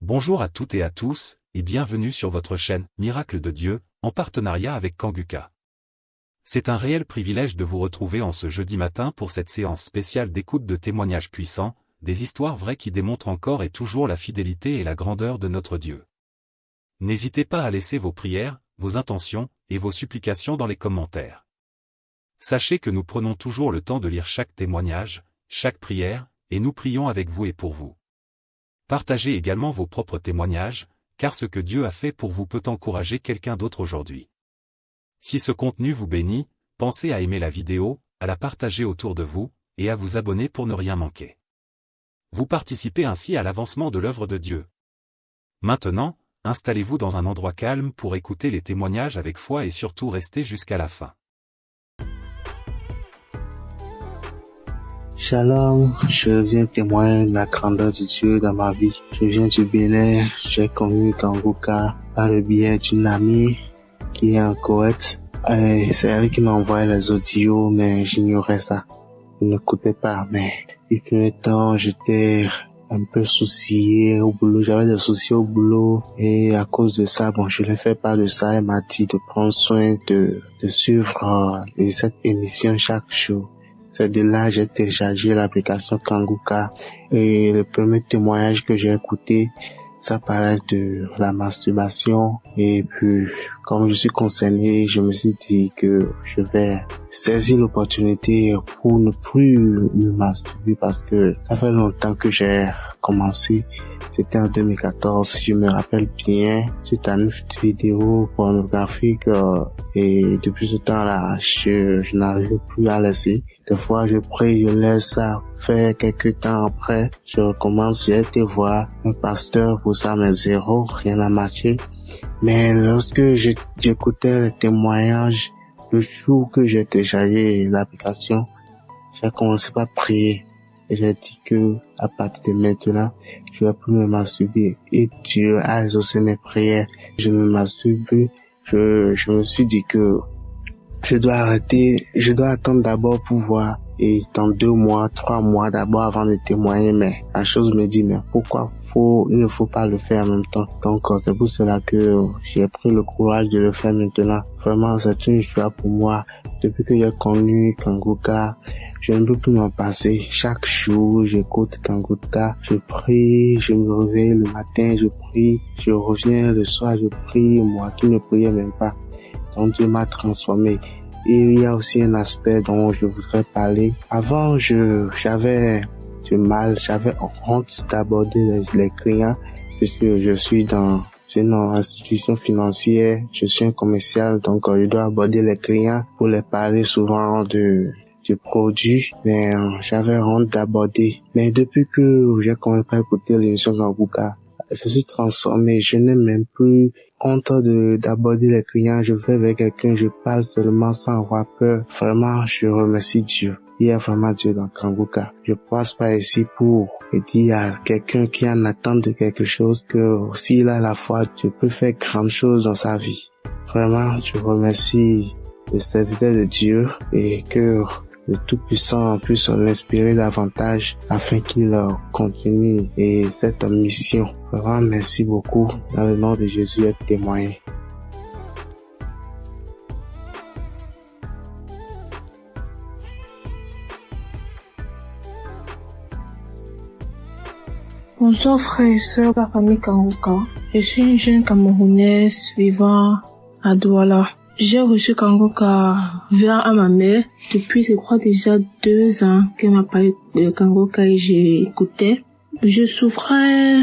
Bonjour à toutes et à tous, et bienvenue sur votre chaîne Miracle de Dieu, en partenariat avec Kanguka. C'est un réel privilège de vous retrouver en ce jeudi matin pour cette séance spéciale d'écoute de témoignages puissants, des histoires vraies qui démontrent encore et toujours la fidélité et la grandeur de notre Dieu. N'hésitez pas à laisser vos prières, vos intentions et vos supplications dans les commentaires. Sachez que nous prenons toujours le temps de lire chaque témoignage, chaque prière, et nous prions avec vous et pour vous. Partagez également vos propres témoignages, car ce que Dieu a fait pour vous peut encourager quelqu'un d'autre aujourd'hui. Si ce contenu vous bénit, pensez à aimer la vidéo, à la partager autour de vous, et à vous abonner pour ne rien manquer. Vous participez ainsi à l'avancement de l'œuvre de Dieu. Maintenant, installez-vous dans un endroit calme pour écouter les témoignages avec foi et surtout restez jusqu'à la fin. Shalom, je viens témoigner de la grandeur de Dieu dans ma vie. Je viens du Bénin, j'ai connu Kanguka par le biais d'une amie qui est en Koweït. C'est elle qui m'a envoyé les audios, mais j'ignorais ça. Je n'écoutais pas, mais il fut un temps, j'étais un peu soucié au boulot, j'avais des soucis au boulot et à cause de ça, je l'ai fait part de ça. Elle m'a dit de prendre soin de suivre cette émission chaque jour. C'est de là que j'ai téléchargé l'application Kanguka et le premier témoignage que j'ai écouté, ça parlait de la masturbation et puis comme je suis concerné, je me suis dit que je vais saisir l'opportunité pour ne plus me masturber parce que ça fait longtemps que j'ai commencé. C'était en 2014, si je me rappelle bien, suite à une vidéo pornographique et depuis ce temps-là, je n'arrive plus à laisser. Des fois, je prie, je laisse ça faire quelques temps après, je recommence, j'ai été voir un pasteur pour ça, mais zéro, rien n'a marché. Mais lorsque j'écoutais les témoignages, le jour que j'ai téléchargé l'application, j'ai commencé par prier. Et j'ai dit que, à partir de maintenant, je vais plus me masturber. Et Dieu a exaucé mes prières. Je me masturbe plus. Je me suis dit que je dois arrêter. Je dois attendre d'abord pour voir. Et dans 2 mois, 3 mois d'abord avant de témoigner. Mais la chose me dit, mais pourquoi il ne faut pas le faire en même temps. Donc, c'est pour cela que j'ai pris le courage de le faire maintenant. Vraiment, c'est une joie pour moi. Depuis que j'ai connu Kanguka, je ne peux plus m'en passer. Chaque jour, j'écoute Kanguka, je prie, je me réveille le matin, je prie, je reviens le soir, je prie, moi qui ne priais même pas. Donc Dieu m'a transformé. Et il y a aussi un aspect dont je voudrais parler. Avant, j'avais du mal, j'avais honte d'aborder les clients puisque je suis dans une institution financière, je suis un commercial, donc je dois aborder les clients pour les parler souvent du produit, mais j'avais honte d'aborder. Mais depuis que j'ai commencé à écouter l'émission Kanguka, je suis transformé, je n'ai même plus honte d'aborder les clients, je vais avec quelqu'un, je parle seulement sans avoir peur. Vraiment, je remercie Dieu. Il y a vraiment Dieu dans Kanguka. Je passe pas ici pour dire à quelqu'un qui en attend de quelque chose que s'il a la foi, Dieu peut faire grandes choses dans sa vie. Vraiment, je remercie le serviteur de Dieu et que le Tout-Puissant puisse l'inspirer davantage afin qu'il continue et cette mission. Vraiment, merci beaucoup. Dans le nom de Jésus, être témoigné. Bonsoir frères et sœurs de la famille Kanguka. Je suis une jeune Camerounaise vivant à Douala. J'ai reçu Kanguka via à ma mère. Depuis, je crois déjà 2 ans qu'elle m'a parlé de Kanguka et j'ai écouté. Je souffrais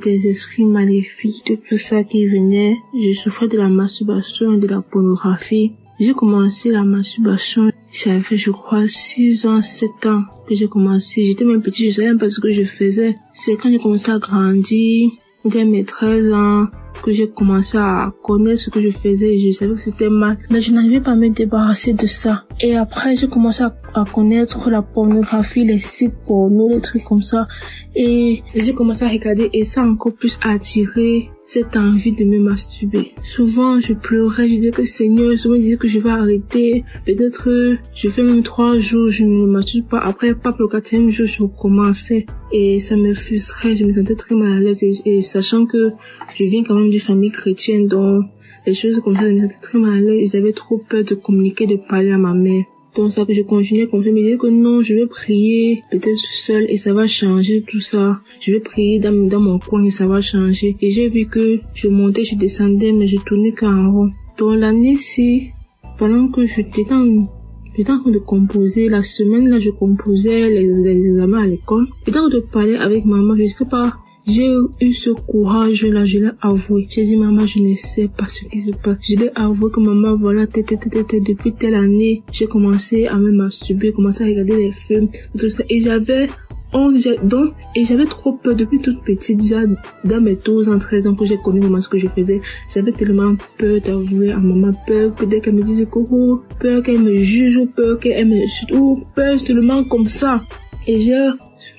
des esprits maléfiques, de tout ça qui venait. Je souffrais de la masturbation et de la pornographie. J'ai commencé la masturbation, j'avais je crois 6 ans, 7 ans que j'ai commencé. J'étais même petite, je savais même pas ce que je faisais. C'est quand j'ai commencé à grandir, dès mes 13 ans, que j'ai commencé à connaître ce que je faisais et je savais que c'était mal. Mais je n'arrivais pas à me débarrasser de ça. Et après, j'ai commencé à connaître la pornographie, les sites porno, les trucs comme ça. Et j'ai commencé à regarder et ça a encore plus attiré cette envie de me masturber. Souvent, je pleurais, je disais que Seigneur, souvent je disais que je vais arrêter. Peut-être, je fais même 3 jours, je ne me masturbe pas. Après, pas pour le 4e jour, je recommençais. Et ça me frustrait, je me sentais très mal à l'aise. Et sachant que je viens quand même d'une famille chrétienne, donc les choses comme ça, je me sentais très mal à l'aise. J'avais trop peur de communiquer, de parler à ma mère. Donc ça que je continuais comme ça, me disais que non, je vais prier peut-être seule et ça va changer tout ça. Je vais prier dans mon coin et ça va changer. Et j'ai vu que je montais, je descendais, mais je tournais qu'en rond. Donc l'année-ci, pendant que j'étais en train de composer, la semaine là, je composais les examens à l'école. J'étais en train de parler avec maman, je sais pas. J'ai eu ce courage-là, je l'ai avoué. J'ai dit, maman, je ne sais pas ce qui se passe. Je l'ai avoué que maman, voilà, depuis telle année, j'ai commencé à me masturber, commencé à regarder les films, tout ça. Et j'avais trop peur depuis toute petite, déjà dans mes 12 ans, 13 ans que j'ai connu maman ce que je faisais. J'avais tellement peur d'avouer à maman, peur que dès qu'elle me dise que, peur qu'elle me juge, ou peur qu'elle me, ou peur seulement comme ça. Et j'ai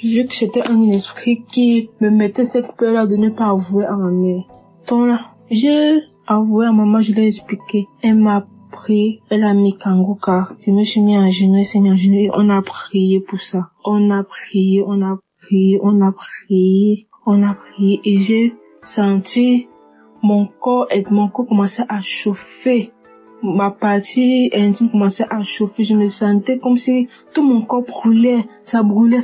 vu que c'était un esprit qui me mettait cette peur-là de ne pas avouer à ma mère. Donc là, j'ai avoué à maman, je l'ai expliqué. Elle m'a pris, elle a mis Kanguka. Je me suis mis en genoux, elle s'est mis en genoux et on a prié pour ça. On a prié et j'ai senti mon corps commençait à chauffer. Ma partie intime commençait à chauffer. Je me sentais comme si tout mon corps brûlait. Ça brûlait.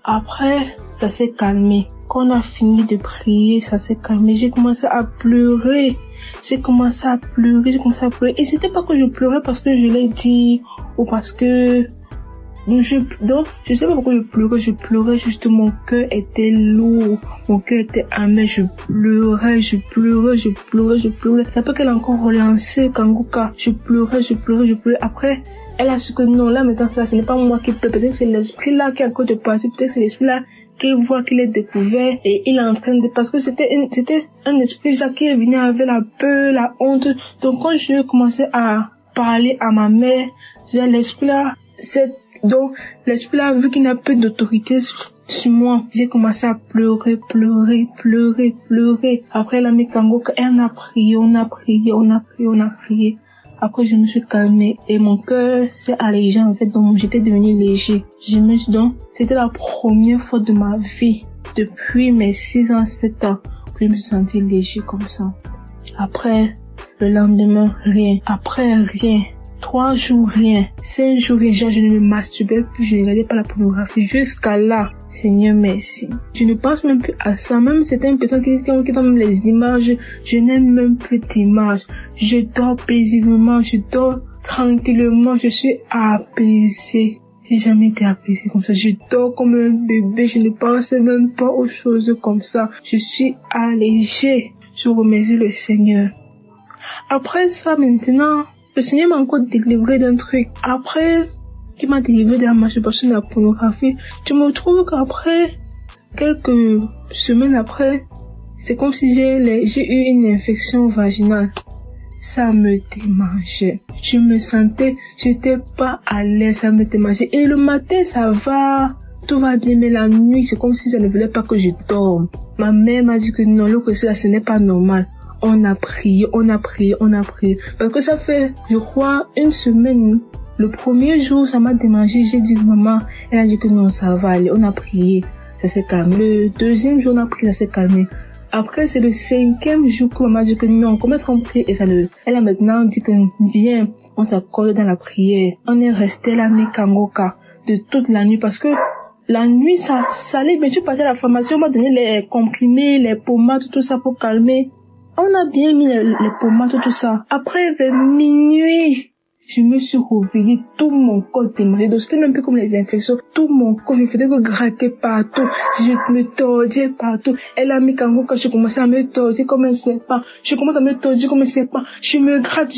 Après, ça s'est calmé. Quand on a fini de prier, ça s'est calmé. J'ai commencé à pleurer. Et c'était pas que je pleurais parce que je l'ai dit ou parce que donc, je sais pas pourquoi je pleurais juste, mon cœur était lourd, mon cœur était amer, je pleurais. C'est après qu'elle a encore relancé Kanguka, je pleurais. Après, elle a su que non, là maintenant ça, ce n'est pas moi qui pleure, peut-être que c'est l'esprit là qui est encore de partir, peut-être que c'est l'esprit là qui voit qu'il est découvert et il est en train de, parce que c'était un esprit là qui venait avec la peur, la honte. Donc quand je commençais à parler à ma mère, j'ai l'esprit là, donc, l'esprit là, vu qu'il n'a plus d'autorité sur moi, j'ai commencé à pleurer. Après, elle a mis Kanguka, elle a prié. Après, je me suis calmée et mon cœur s'est allégé, en fait, donc j'étais devenue léger. Donc, c'était la première fois de ma vie, depuis mes 6 ans, 7 ans, que je me suis sentie léger comme ça. Après, le lendemain, rien. Après, rien. 3 jours, rien. 5 jours, déjà, je ne me masturbais plus, je ne regardais pas la pornographie. Jusqu'à là, Seigneur, merci. Je ne pense même plus à ça. Même certaines personnes qui donnent les images, je n'ai même plus d'images. Je dors paisiblement, je dors tranquillement, je suis apaisée. J'ai jamais été apaisée comme ça. Je dors comme un bébé, je ne pense même pas aux choses comme ça. Je suis allégée. Je remercie le Seigneur. Après ça, maintenant, le Seigneur m'a encore délivré d'un truc. Après, qui m'a délivré de la masturbation de la pornographie, je me trouve qu'après, quelques semaines après, c'est comme si j'ai eu une infection vaginale. Ça me démangeait. Je me sentais, j'étais pas à l'aise, ça me démangeait. Et le matin, ça va, tout va bien, mais la nuit, c'est comme si ça ne voulait pas que je dorme. Ma mère m'a dit que non, que ça, ce n'est pas normal. On a prié. Parce que ça fait, je crois, 1 semaine. Le premier jour, ça m'a démangé. J'ai dit, maman, elle a dit que non, ça va aller. On a prié. Ça s'est calmé. Le 2e jour, on a prié, ça s'est calmé. Après, c'est le 5e jour que maman a dit que non, comment on prie et ça elle a maintenant dit que viens, on s'accorde dans la prière. On est resté là, mais Kanguka, de toute la nuit parce que la nuit, ça allait bien. Je passais à la pharmacie, on m'a donné les comprimés, les pommades, tout ça pour calmer. On a bien mis les pommades, tout ça. Après, vers minuit, je me suis réveillée, tout mon corps démarré. Donc, c'était même plus comme les infections. Tout mon corps, je faisais que gratter partout. Je me tordais partout. Elle a mis Kanguka, je commençais à me tordre comme un serpent. Je commence à me tordre comme un serpent. Je me gratte.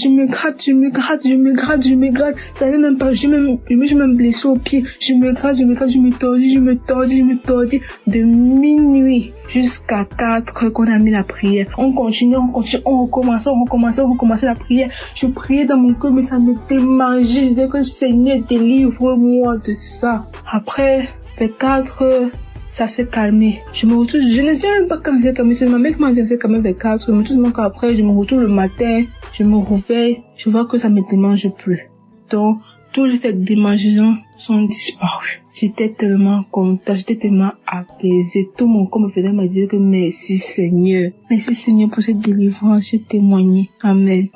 Ça allait même pas. Je me suis même blessée au pied. Je me gratte, je me tordis. De minuit jusqu'à 4 heures qu'on a mis la prière. On continue, on recommençait la prière. Je priais dans mon cœur, mais ça me démangeait. Je disais que Seigneur, délivre-moi de ça. Après, vers 4 heures, ça s'est calmé. Je ne sais même pas quand c'est calmé. C'est ma mère qui m'a dit que c'est calmé vers 4 heures. Mais tout le monde qu'après, je me retrouve le matin, je me réveille, je vois que ça me démange plus. Donc, toutes ces démangeaisons sont disparues. J'étais tellement contente, j'étais tellement apaisée. Tout mon corps me faisait me dire que merci Seigneur. Merci Seigneur pour cette délivrance, j'ai témoigné. Amen.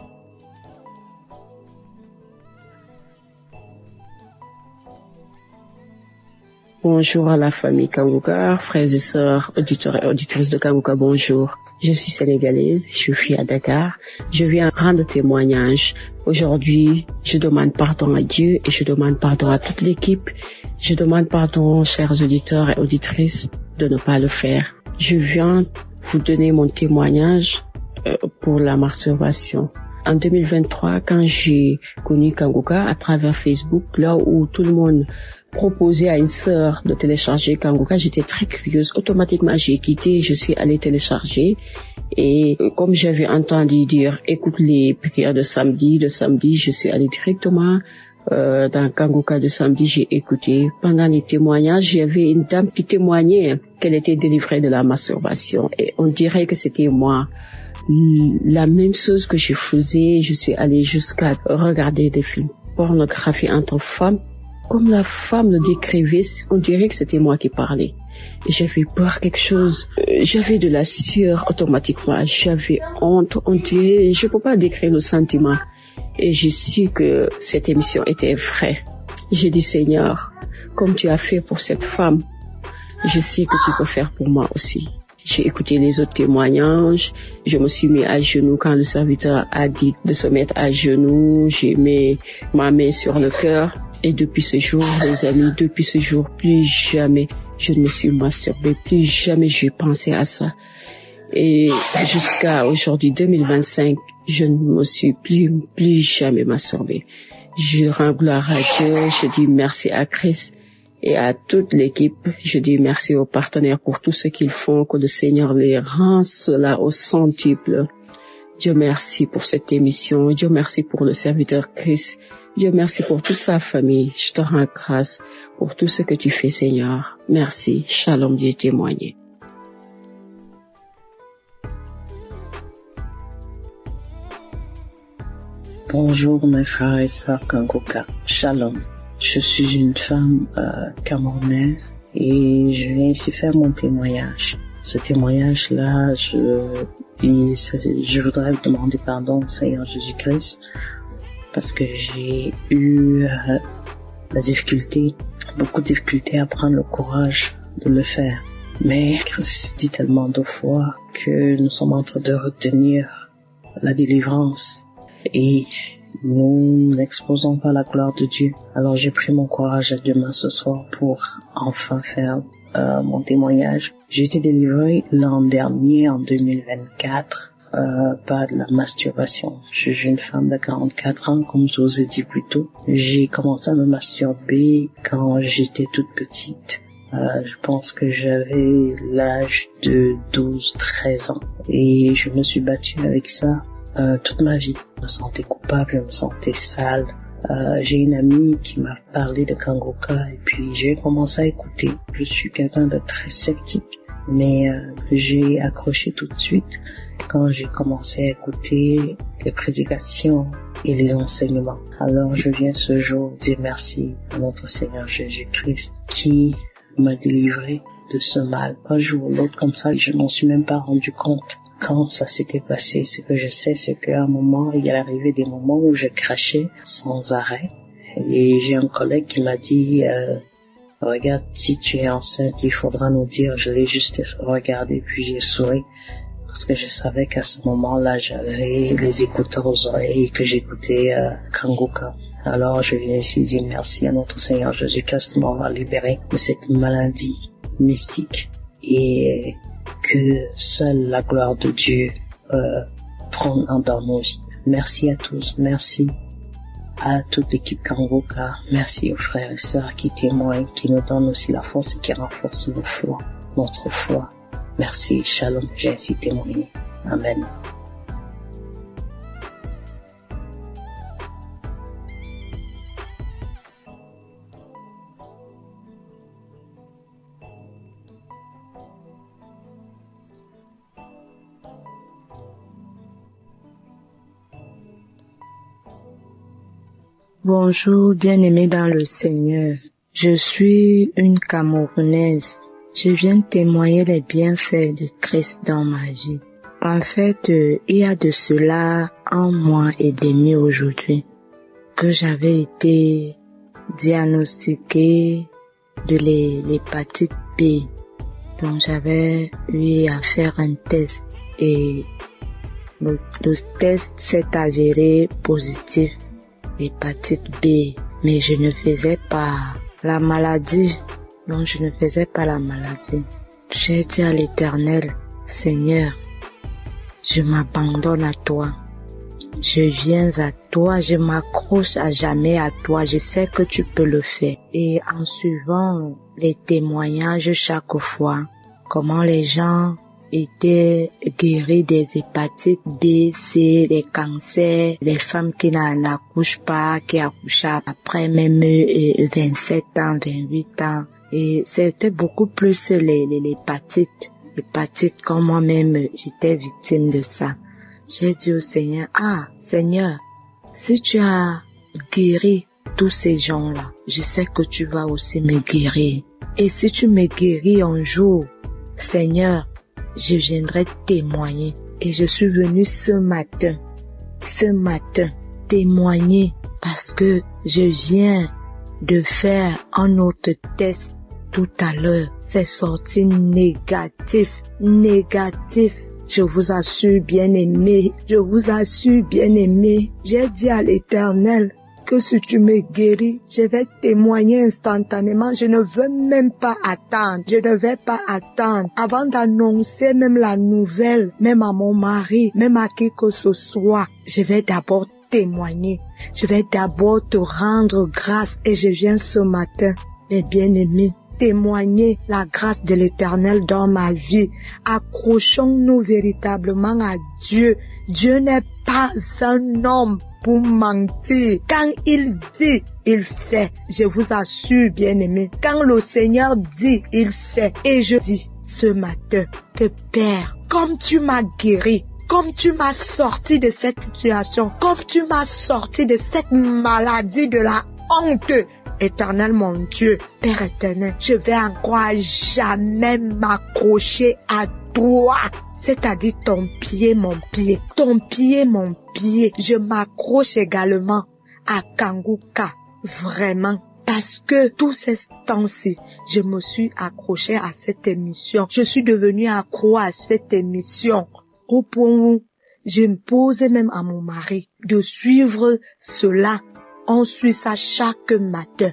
Bonjour à la famille Kanguka, frères et sœurs, auditeurs et auditrices de Kanguka, bonjour. Je suis sénégalaise, je vis à Dakar. Je viens rendre témoignage. Aujourd'hui, je demande pardon à Dieu et je demande pardon à toute l'équipe. Je demande pardon, chers auditeurs et auditrices, de ne pas le faire. Je viens vous donner mon témoignage pour la masturbation. En 2023, quand j'ai connu Kanguka à travers Facebook, là où tout le monde proposait à une sœur de télécharger Kanguka, j'étais très curieuse. Automatiquement, j'ai quitté, je suis allée télécharger. Et comme j'avais entendu dire, écoute les prières de samedi, je suis allée directement dans Kanguka de samedi, j'ai écouté. Pendant les témoignages, il y avait une dame qui témoignait qu'elle était délivrée de la masturbation. Et on dirait que c'était moi. La même chose que je faisais, je suis allée jusqu'à regarder des films pornographiques entre femmes. Comme la femme le décrivait, on dirait que c'était moi qui parlais. J'avais peur quelque chose. J'avais de la sueur automatiquement. J'avais honte. On dirait, je peux pas décrire le sentiment. Et j'ai su que cette émission était vraie. J'ai dit, Seigneur, comme tu as fait pour cette femme, je sais que tu peux faire pour moi aussi. J'ai écouté les autres témoignages. Je me suis mis à genoux quand le serviteur a dit de se mettre à genoux. J'ai mis ma main sur le cœur. Et depuis ce jour, les amis, depuis ce jour, plus jamais je ne me suis masturbée, plus jamais j'ai pensé à ça. Et jusqu'à aujourd'hui, 2025, je ne me suis plus jamais masturbée. Je rends gloire à Dieu, je dis merci à Christ et à toute l'équipe. Je dis merci aux partenaires pour tout ce qu'ils font, que le Seigneur les rend cela au centuple. Dieu merci pour cette émission. Dieu merci pour le serviteur Christ. Dieu merci pour toute sa famille. Je te rends grâce pour tout ce que tu fais, Seigneur. Merci. Shalom, Dieu témoigné. Bonjour mes frères et sœurs Kanguka. Shalom. Je suis une femme camerounaise et je viens ici faire mon témoignage. Ce témoignage-là, je voudrais vous demander pardon au Seigneur Jésus-Christ parce que j'ai eu beaucoup de difficultés à prendre le courage de le faire. Mais Christ dit tellement de fois que nous sommes en train de retenir la délivrance et nous n'exposons pas la gloire de Dieu. Alors j'ai pris mon courage à demain ce soir pour enfin faire mon témoignage. J'ai été délivrée l'an dernier, en 2024, par de la masturbation. Je suis une femme de 44 ans, comme je vous ai dit plus tôt. J'ai commencé à me masturber quand j'étais toute petite. Je pense que j'avais l'âge de 12-13 ans. Et je me suis battue avec ça toute ma vie. Je me sentais coupable, je me sentais sale. J'ai une amie qui m'a parlé de Kanguka et puis j'ai commencé à écouter. Je suis quelqu'un de très sceptique, mais j'ai accroché tout de suite quand j'ai commencé à écouter les prédications et les enseignements. Alors je viens ce jour dire merci à notre Seigneur Jésus-Christ qui m'a délivré de ce mal. Un jour ou l'autre comme ça, je m'en suis même pas rendu compte quand ça s'était passé. Ce que je sais, c'est qu'à un moment, il y a arrivé des moments où je crachais sans arrêt. Et j'ai un collègue qui m'a dit, regarde, si tu es enceinte, il faudra nous dire. Je l'ai juste regardé, puis j'ai souri. Parce que je savais qu'à ce moment-là, j'avais les écouteurs aux oreilles et que j'écoutais Kanguka. Alors, je viens ici dire merci à notre Seigneur Jésus-Christ qui m'aura libéré de cette maladie mystique. Et que seule la gloire de Dieu prenne dans nos vies. Merci à tous, merci à toute l'équipe Kanguka, merci aux frères et sœurs qui témoignent, qui nous donnent aussi la force et qui renforcent notre foi Merci, shalom, j'ai ainsi témoigné. Amen. Bonjour, bien-aimés dans le Seigneur. Je suis une Camerounaise. Je viens témoigner les bienfaits de Christ dans ma vie. En fait, il y a de cela 1 mois et demi aujourd'hui que j'avais été diagnostiquée de l'hépatite B. Donc j'avais eu à faire un test et le test s'est avéré positif. Hépatite B, mais je ne faisais pas la maladie. Non, je ne faisais pas la maladie. J'ai dit à l'Éternel, Seigneur, je m'abandonne à toi. Je viens à toi, je m'accroche à jamais à toi. Je sais que tu peux le faire. Et en suivant les témoignages chaque fois, comment les gens étaient guéris des hépatites B, C, des cancers, les femmes qui n'accouchent pas, qui accouchent après même 27 ans, 28 ans. Et c'était beaucoup plus l'hépatite comme moi-même j'étais victime de ça. J'ai dit au Seigneur, Seigneur, si tu as guéri tous ces gens-là, je sais que tu vas aussi me guérir. Et si tu me guéris un jour, Seigneur, je viendrai témoigner. Et je suis venue ce matin, témoigner parce que je viens de faire un autre test tout à l'heure. C'est sorti négatif. Je vous assure, bien-aimé. J'ai dit à l'Éternel que si tu me guéris, je vais témoigner instantanément. Je ne veux même pas attendre. Avant d'annoncer même la nouvelle, même à mon mari, même à qui que ce soit, je vais d'abord témoigner. Je vais d'abord te rendre grâce. Et je viens ce matin, mes bien-aimés, témoigner la grâce de l'Éternel dans ma vie. Accrochons-nous véritablement à Dieu. Dieu n'est pas un homme pour mentir. Quand il dit, il fait. Je vous assure, bien-aimés, quand le Seigneur dit, il fait. Et je dis ce matin que Père, comme tu m'as guéri, comme tu m'as sorti de cette situation, comme tu m'as sorti de cette maladie de la honte, Éternel mon Dieu, Père éternel, je vais encore jamais m'accrocher à toi, c'est-à-dire ton pied, mon pied. Je m'accroche également à Kanguka, vraiment. Parce que tous ces temps-ci, je me suis accrochée à cette émission. Je suis devenue accro à cette émission. Au point où je me posais même à mon mari de suivre cela. On suit ça chaque matin.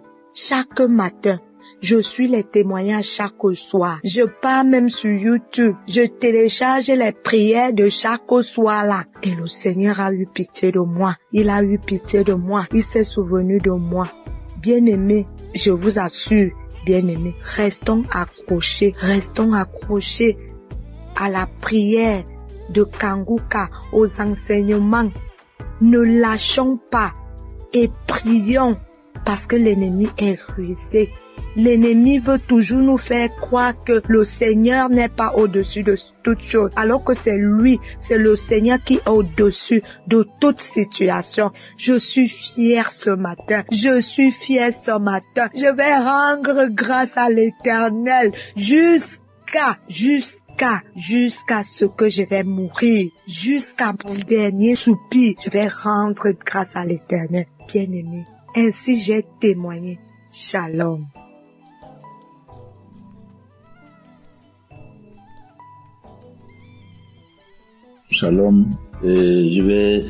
Je suis les témoignages chaque soir. Je pars même sur YouTube. Je télécharge les prières de chaque soir là. Et le Seigneur a eu pitié de moi. Il s'est souvenu de moi. Bien-aimés, je vous assure, bien-aimés, restons accrochés à la prière de Kanguka, aux enseignements. Ne lâchons pas et prions parce que l'ennemi est rusé. L'ennemi veut toujours nous faire croire que le Seigneur n'est pas au-dessus de toute chose, alors que c'est lui, c'est le Seigneur qui est au-dessus de toute situation. Je suis fière ce matin. Je vais rendre grâce à l'Éternel jusqu'à ce que je vais mourir, jusqu'à mon dernier soupir. Je vais rendre grâce à l'Éternel. Bien-aimé, ainsi j'ai témoigné. Shalom. Shalom, je vais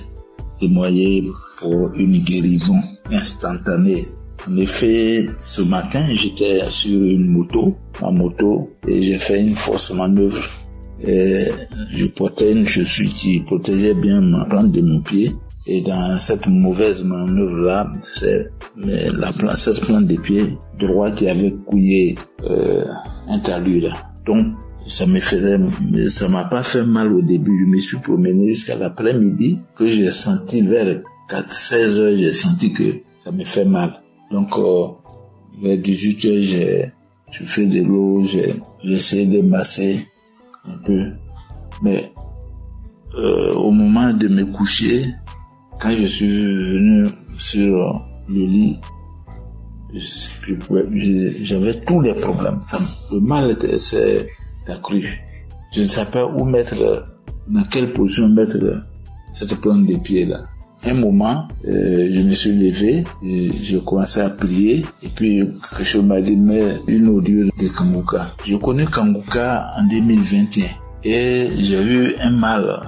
témoigner pour une guérison instantanée. En effet, ce matin, j'étais sur ma moto, et j'ai fait une fausse manœuvre. Et je portais une chaussure qui protégeait bien ma plante de mon pied. Et dans cette mauvaise manœuvre-là, c'est cette plante de pied droit qui avait couillé un talus là. Donc, ça m'a pas fait mal au début. Je me suis promené jusqu'à l'après-midi que j'ai senti vers 16 heures, j'ai senti que ça me fait mal. Donc, vers 18 heures, je fais de l'eau, j'ai essayé de masser un peu. Mais, au moment de me coucher, quand je suis venu sur le lit, j'avais tous les problèmes. Le mal s'est accru. Je ne savais pas où mettre, dans quelle position mettre cette plante de pied là. Un moment, je me suis levé, j'ai commencé à prier, et puis quelque chose m'a dit, mais une audio de Kanguka. Je connais Kanguka en 2021, et j'ai eu un mal.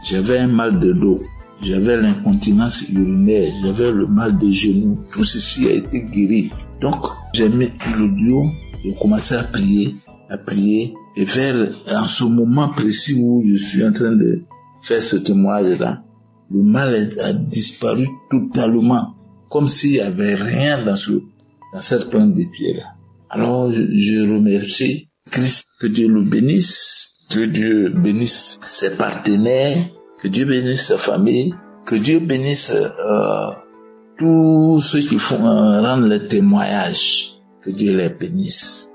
J'avais un mal de dos, j'avais l'incontinence urinaire, j'avais le mal des genoux. Tout ceci a été guéri. Donc, j'ai mis l'audio, j'ai commencé à prier, et en ce moment précis où je suis en train de faire ce témoignage-là, le mal a disparu totalement, comme s'il n'y avait rien dans cette plante de pied-là. Alors, je remercie Christ, que Dieu le bénisse, que Dieu bénisse ses partenaires, que Dieu bénisse sa famille, que Dieu bénisse tous ceux qui rendent le témoignage, que Dieu les bénisse.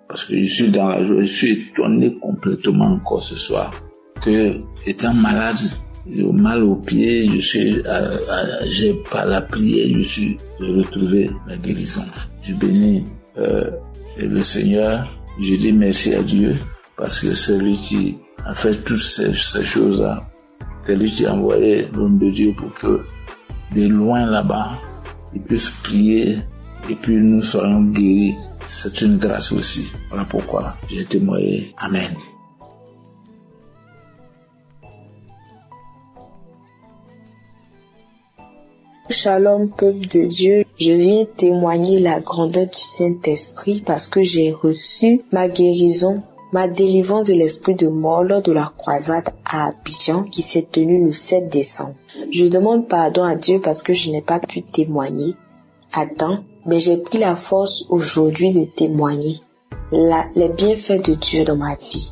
Parce que je suis dans la joie, je suis étonné complètement encore ce soir, que étant malade, j'ai mal aux pieds, j'ai par la prière, j'ai retrouvé la guérison. Je bénis le Seigneur, je dis merci à Dieu, parce que c'est lui qui a fait toutes ces choses-là. C'est lui qui a envoyé l'homme de Dieu pour que, de loin là-bas, il puisse prier et puis nous soyons guéris. C'est une grâce aussi. Voilà pourquoi j'ai témoigné. Amen. Shalom, peuple de Dieu. Je viens témoigner la grandeur du Saint-Esprit parce que j'ai reçu ma guérison, ma délivrance de l'esprit de mort lors de la croisade à Abidjan qui s'est tenue le 7 décembre. Je demande pardon à Dieu parce que je n'ai pas pu témoigner à temps, mais j'ai pris la force aujourd'hui de témoigner les bienfaits de Dieu dans ma vie.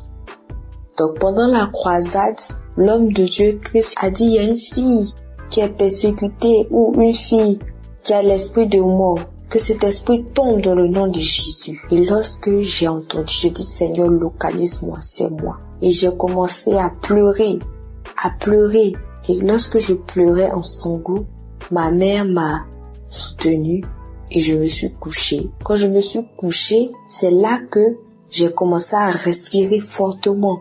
Donc pendant la croisade, l'homme de Dieu Christ a dit, il y a une fille qui est persécutée ou une fille qui a l'esprit de mort, que cet esprit tombe dans le nom de Jésus. Et lorsque j'ai entendu, j'ai dit, Seigneur, localise-moi, c'est moi. Et j'ai commencé à pleurer. Et lorsque je pleurais en sanglots, ma mère m'a soutenue et je me suis couchée. Quand je me suis couchée, c'est là que j'ai commencé à respirer fortement.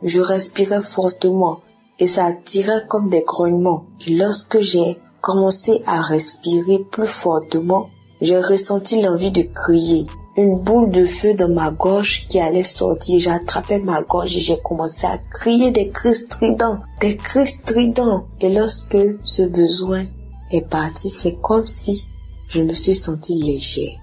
Je respirais fortement et ça tirait comme des grognements. Et lorsque j'ai commencé à respirer plus fortement, j'ai ressenti l'envie de crier. Une boule de feu dans ma gorge qui allait sortir. J'ai attrapé ma gorge et j'ai commencé à crier des cris stridents. Et lorsque ce besoin est parti, c'est comme si je me suis sentie légère.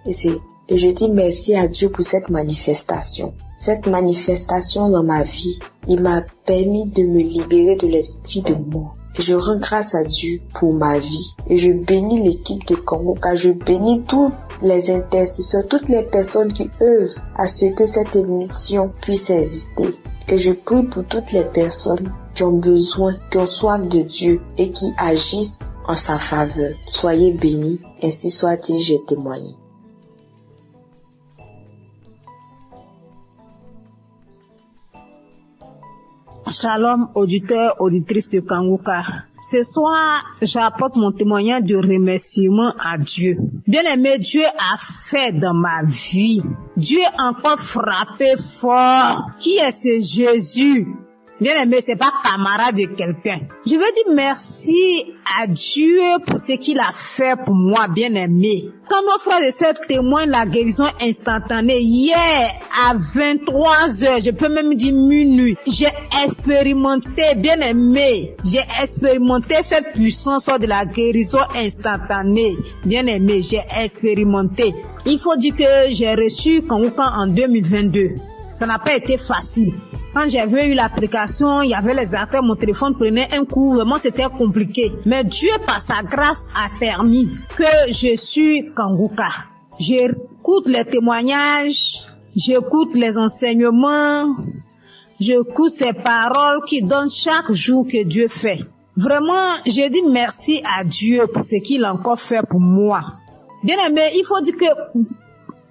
Et je dis merci à Dieu pour cette manifestation. Cette manifestation dans ma vie, il m'a permis de me libérer de l'esprit de mort. Et je rends grâce à Dieu pour ma vie. Et je bénis l'équipe de Kanguka. Je bénis tous les intercesseurs, toutes les personnes qui œuvrent à ce que cette émission puisse exister. Et je prie pour toutes les personnes qui ont besoin, qui ont soif de Dieu et qui agissent en sa faveur. Soyez bénis, ainsi soit-il, j'ai témoigné. Shalom, auditeurs, auditrices de Kanguka. Ce soir, j'apporte mon témoignage de remerciement à Dieu. Bien-aimé, Dieu a fait dans ma vie. Dieu a encore frappé fort. Qui est ce Jésus? Bien-aimé, c'est pas camarade de quelqu'un. Je veux dire merci à Dieu pour ce qu'il a fait pour moi, bien-aimé. Quand nos frères et sœurs témoignent la guérison instantanée, hier à 23 heures, je peux même dire minuit, j'ai expérimenté, bien-aimé, cette puissance de la guérison instantanée. Bien-aimé, j'ai expérimenté. Il faut dire que j'ai reçu Kanguka en 2022. Ça n'a pas été facile. Quand j'avais eu l'application, il y avait les affaires, mon téléphone prenait un coup, vraiment c'était compliqué. Mais Dieu, par sa grâce, a permis que je suis Kanguka. J'écoute les témoignages, j'écoute les enseignements, J'écoute ces paroles qui donnent chaque jour que Dieu fait. Vraiment, je dis merci à Dieu pour ce qu'il a encore fait pour moi. Bien aimé, il faut dire que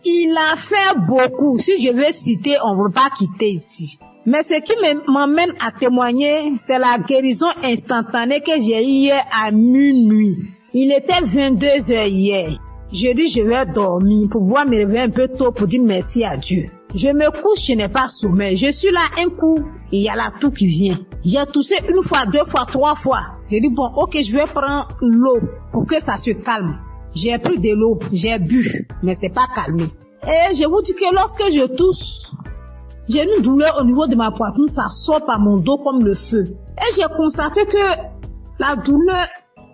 il a fait beaucoup. Si je veux citer, on ne veut pas quitter ici. Mais ce qui m'emmène à témoigner, c'est la guérison instantanée que j'ai eue hier à minuit. Il était 22h hier. Je dis, je vais dormir pour pouvoir me réveiller un peu tôt pour dire merci à Dieu. Je me couche, je n'ai pas sommeil. Je suis là un coup, il y a la toux qui vient. Il a toussé une fois, deux fois, trois fois. J'ai dit, bon, ok, je vais prendre l'eau pour que ça se calme. J'ai pris de l'eau, j'ai bu, mais c'est pas calmé. Et je vous dis que lorsque je tousse, j'ai une douleur au niveau de ma poitrine, ça sort par mon dos comme le feu. Et j'ai constaté que la douleur,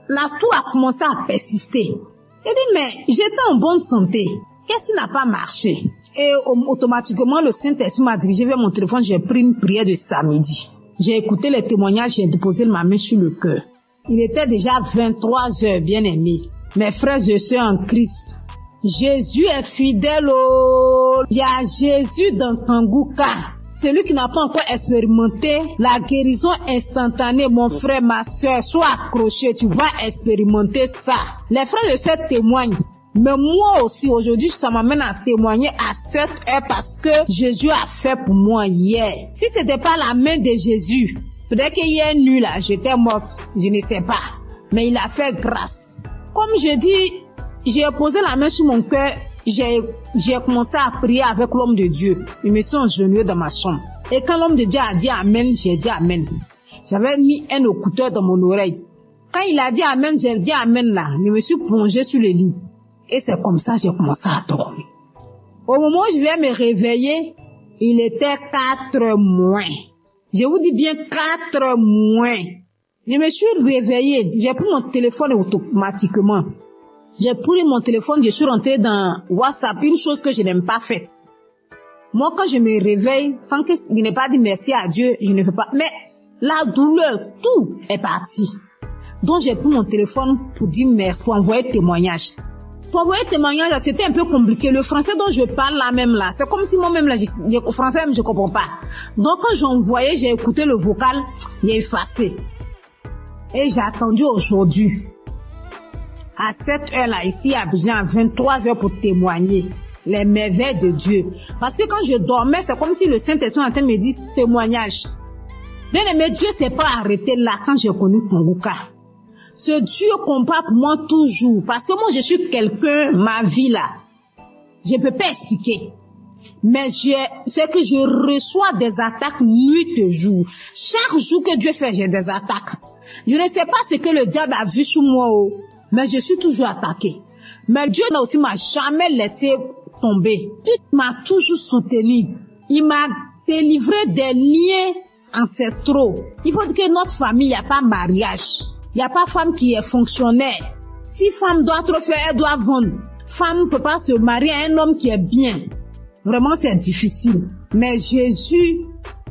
la toux a commencé à persister. J'ai dit, mais j'étais en bonne santé. Qu'est-ce qui n'a pas marché? Et automatiquement, le Saint-Esprit m'a dirigé vers mon téléphone. J'ai pris une prière de samedi. J'ai écouté les témoignages, j'ai déposé ma main sur le cœur. Il était déjà 23h, bien aimé. Mes frères et sœurs en Christ, Jésus est fidèle. Il y a Jésus dans Kanguka. Celui qui n'a pas encore expérimenté la guérison instantanée, mon frère, ma soeur, sois accroché, tu vas expérimenter ça. Les frères et sœurs témoignent. Mais moi aussi, aujourd'hui, ça m'amène à témoigner à cette heure parce que Jésus a fait pour moi hier. Si c'était pas la main de Jésus, peut-être qu'hier nuit là, j'étais morte, je ne sais pas. Mais il a fait grâce. Comme je dis, j'ai posé la main sur mon cœur, j'ai commencé à prier avec l'homme de Dieu. Je me suis agenouillée dans ma chambre. Et quand l'homme de Dieu a dit Amen, j'ai dit Amen. J'avais mis un écouteur dans mon oreille. Quand il a dit Amen, j'ai dit Amen là. Je me suis plongée sur le lit. Et c'est comme ça que j'ai commencé à dormir. Au moment où je viens me réveiller, il était 4 moins. Je vous dis bien 4 moins. Je me suis réveillée. J'ai pris mon téléphone automatiquement. J'ai pris mon téléphone, je suis rentrée dans WhatsApp, une chose que je n'aime pas faite. Moi, quand je me réveille, tant que je n'ai pas dit merci à Dieu, je ne fais pas. Mais la douleur, tout est parti. Donc, j'ai pris mon téléphone pour dire merci, pour envoyer témoignage. Pour envoyer témoignage, c'était un peu compliqué. Le français dont je parle là même là, c'est comme si moi-même là, le français même je comprends pas. Donc, quand j'envoyais, j'ai écouté le vocal, il est effacé. Et j'ai attendu aujourd'hui. À cette heure-là, ici à Abidjan, à 23h pour témoigner les merveilles de Dieu. Parce que quand je dormais, c'est comme si le Saint-Esprit en train de me dire témoignage. Bien aimé, Dieu s'est pas arrêté là quand j'ai connu Kanguka. Ce Dieu combat pour moi toujours. Parce que moi, je suis quelqu'un, ma vie là, je peux pas expliquer. Mais c'est que je reçois des attaques nuit et jour. Chaque jour que Dieu fait, j'ai des attaques. Je ne sais pas ce que le diable a vu sur moi. Mais je suis toujours attaquée. Mais Dieu aussi m'a jamais laissé tomber. Dieu m'a toujours soutenu. Il m'a délivré des liens ancestraux. Il faut dire que notre famille, il n'y a pas mariage. Il n'y a pas femme qui est fonctionnaire. Si femme doit trop faire, elle doit vendre. Femme ne peut pas se marier à un homme qui est bien. Vraiment, c'est difficile. Mais Jésus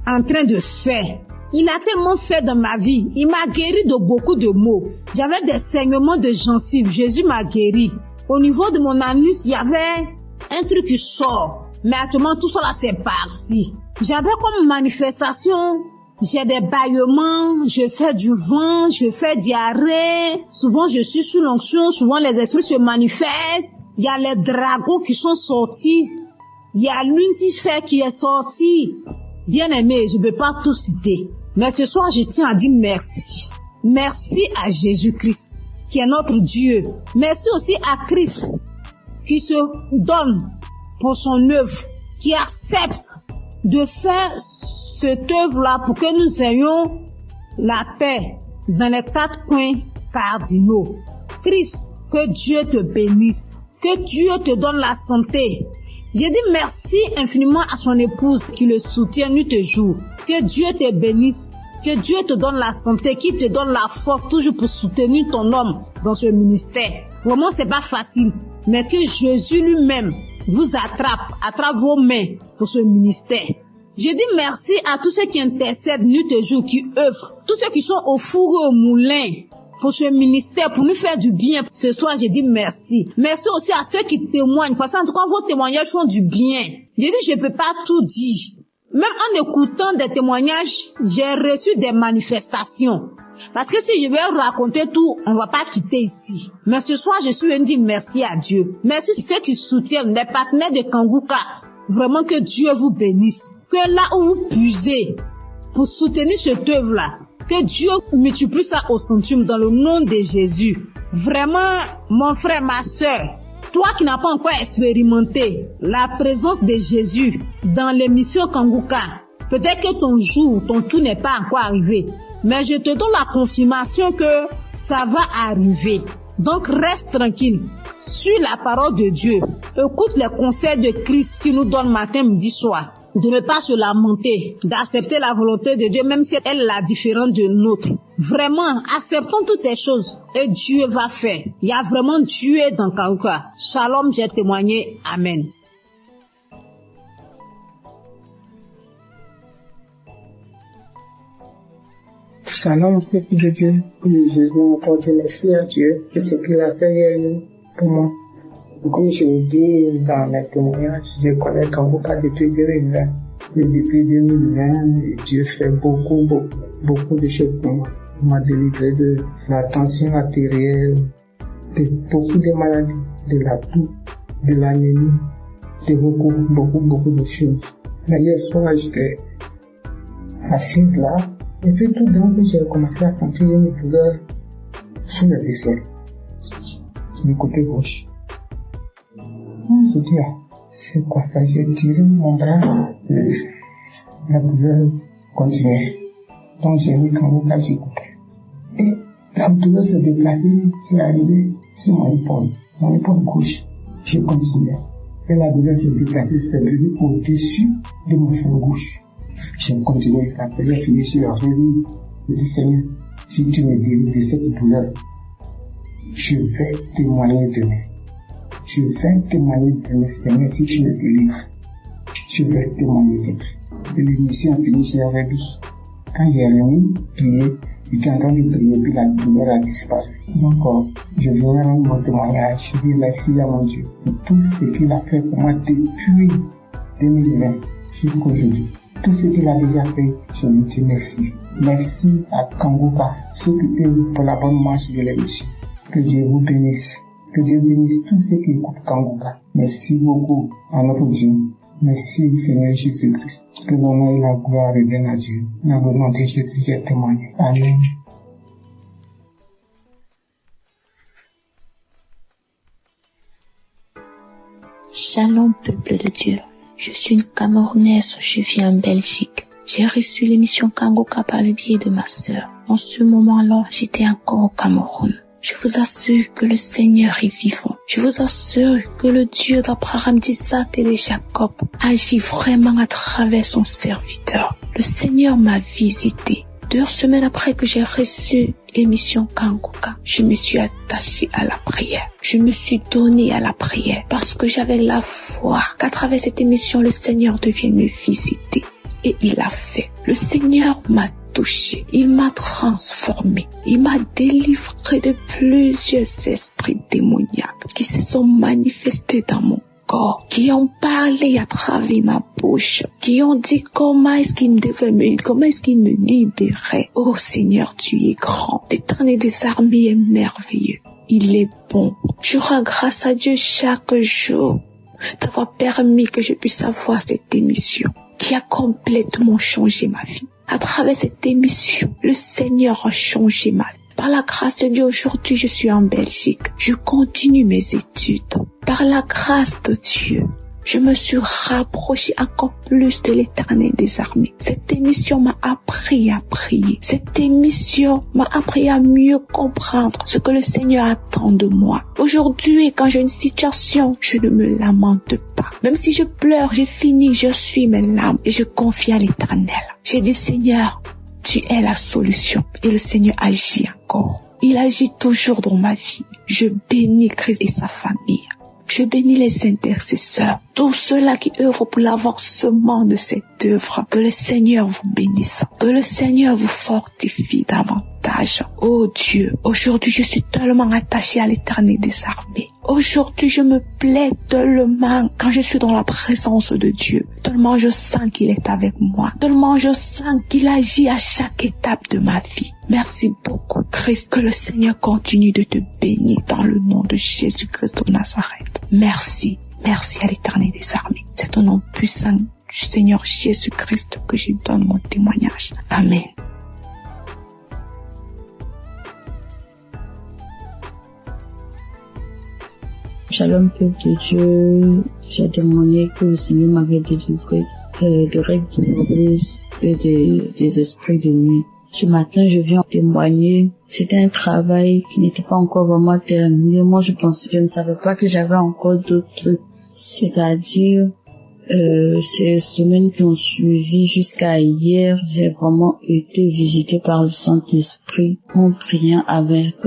est en train de faire. Il a tellement fait dans ma vie. Il m'a guéri de beaucoup de maux. J'avais des saignements de gencives. Jésus m'a guéri. Au niveau de mon anus, il y avait un truc qui sort. Mais actuellement, tout ça là, c'est parti. J'avais comme manifestation, j'ai des bâillements, je fais du vent, je fais diarrhée. Souvent, je suis sous l'onction. Souvent, les esprits se manifestent. Il y a les dragons qui sont sortis. Il y a Lucifer qui est sorti. Bien aimé, je ne peux pas tout citer. Mais ce soir, je tiens à dire merci. Merci à Jésus-Christ, qui est notre Dieu. Merci aussi à Christ, qui se donne pour son œuvre, qui accepte de faire cette œuvre-là pour que nous ayons la paix dans les 4 coins cardinaux. Christ, que Dieu te bénisse, que Dieu te donne la santé. Je dis merci infiniment à son épouse qui le soutient nuit et jour. Que Dieu te bénisse, que Dieu te donne la santé, qui te donne la force toujours pour soutenir ton homme dans ce ministère. Vraiment, c'est pas facile, mais que Jésus lui-même vous attrape vos mains pour ce ministère. Je dis merci à tous ceux qui intercèdent nuit et jour, qui œuvrent, tous ceux qui sont au four et au moulin pour ce ministère, pour nous faire du bien. Ce soir, je dis merci. Merci aussi à ceux qui témoignent, parce qu'en tout cas, vos témoignages font du bien. Je dis, je peux pas tout dire. Même en écoutant des témoignages, j'ai reçu des manifestations. Parce que si je vais raconter tout, on ne va pas quitter ici. Mais ce soir, je suis venue dire merci à Dieu. Merci à ceux qui soutiennent, les partenaires de Kanguka. Vraiment que Dieu vous bénisse. Que là où vous puisez pour soutenir cette œuvre-là, que Dieu multiplie ça au centuple dans le nom de Jésus. Vraiment, mon frère, ma soeur, toi qui n'as pas encore expérimenté la présence de Jésus dans l'émission Kanguka, peut-être que ton jour, ton tour n'est pas encore arrivé. Mais je te donne la confirmation que ça va arriver. Donc reste tranquille. Suis la parole de Dieu. Écoute les conseils de Christ qui nous donne matin, midi, soir. De ne pas se lamenter, d'accepter la volonté de Dieu, même si elle est la différente de nôtre. Vraiment, acceptons toutes les choses et Dieu va faire. Il y a vraiment Dieu dans Kanguka. Shalom, j'ai témoigné. Amen. Shalom, peuple de Dieu. Je veux encore dire merci à Dieu de ce qu'il a fait pour moi. Comme je le dis dans mes témoignages, je connais Kanguka depuis 2020. Et depuis 2020, Dieu fait beaucoup de choses pour moi. Il m'a délivré de la tension artérielle, de beaucoup de maladies, de la toux, de l'anémie, de beaucoup de choses. Mais hier soir, j'étais assise là, et puis tout d'un coup, j'ai commencé à sentir une douleur sous les aisselles, du côté gauche. Je dis, c'est quoi ça? J'ai tiré mon bras, la douleur continuait. Donc j'ai mis Kanguka, j'écoutais. Et la douleur se déplaçait, c'est arrivé sur mon épaule gauche. J'ai continué. Et la douleur se déplaçait, c'est venu au-dessus de mon sein gauche. J'ai continué. Après j'ai fini, j'ai remis. Je dis, Seigneur, si tu me délivres de cette douleur, je vais témoigner demain. Je vais témoigner demain, Seigneur, si tu me délivres. Je vais témoigner demain. Et l'émission a fini, j'ai remis. Quand j'ai remis, prié, j'étais en train de prier, puis la douleur a disparu. Donc, je viens rendre mon témoignage. Je dis merci à mon Dieu pour tout ce qu'il a fait pour moi depuis 2020 jusqu'à aujourd'hui. Tout ce qu'il a déjà fait, je lui dis merci. Merci à Kanguka, ceux qui œuvrent pour la bonne marche de l'émission. Que Dieu vous bénisse. Que Dieu bénisse tous ceux qui écoutent Kanguka. Merci beaucoup à notre Dieu. Merci Seigneur Jésus-Christ. Que l'honneur et la gloire reviennent à Dieu. Dans le nom de Jésus, j'ai témoigné. Amen. Shalom, peuple de Dieu. Je suis une Camerounaise, je vis en Belgique. J'ai reçu l'émission Kanguka par le biais de ma sœur. En ce moment-là, j'étais encore au Cameroun. Je vous assure que le Seigneur est vivant. Je vous assure que le Dieu d'Abraham, d'Isaac et de Jacob agit vraiment à travers son serviteur. Le Seigneur m'a visité. 2 semaines après que j'ai reçu l'émission Kanguka, je me suis attachée à la prière. Je me suis donnée à la prière parce que j'avais la foi qu'à travers cette émission, le Seigneur devienne me visiter. Et il l'a fait. Le Seigneur m'a touché. Il m'a transformé. Il m'a délivré de plusieurs esprits démoniaques qui se sont manifestés dans mon corps, qui ont parlé à travers ma bouche, qui ont dit comment est-ce qu'il me libérait. Oh Seigneur, tu es grand. L'Éternel des armées est merveilleux. Il est bon. Je rends grâce à Dieu chaque jour d'avoir permis que je puisse avoir cette émission qui a complètement changé ma vie. À travers cette émission, le Seigneur a changé ma vie. Par la grâce de Dieu, aujourd'hui, je suis en Belgique. Je continue mes études. Par la grâce de Dieu, je me suis rapprochée encore plus de l'Éternel des armées. Cette émission m'a appris à prier. Cette émission m'a appris à mieux comprendre ce que le Seigneur attend de moi. Aujourd'hui, quand j'ai une situation, je ne me lamente pas. Même si je pleure, j'ai fini, je suis mes larmes et je confie à l'Éternel. J'ai dit, Seigneur, tu es la solution. Et le Seigneur agit encore. Il agit toujours dans ma vie. Je bénis Christ et sa famille. Je bénis les intercesseurs, tous ceux-là qui œuvrent pour l'avancement de cette œuvre. Que le Seigneur vous bénisse, que le Seigneur vous fortifie davantage. Oh Dieu, aujourd'hui je suis tellement attachée à l'Éternel des armées. Aujourd'hui je me plais tellement quand je suis dans la présence de Dieu. Tellement je sens qu'il est avec moi. Tellement je sens qu'il agit à chaque étape de ma vie. Merci beaucoup Christ, que le Seigneur continue de te bénir dans le nom de Jésus-Christ de Nazareth. Merci, merci à l'Éternel des armées. C'est au nom puissant du Seigneur Jésus-Christ que je donne mon témoignage. Amen. Shalom peuple de Dieu, j'ai témoigné que le Seigneur m'avait délivré de règles douloureuses et des esprits de nuit. Ce matin, je viens témoigner. C'était un travail qui n'était pas encore vraiment terminé. Moi, je ne savais pas que j'avais encore d'autres trucs. C'est-à-dire, ces semaines qui ont suivi jusqu'à hier, j'ai vraiment été visitée par le Saint-Esprit en priant avec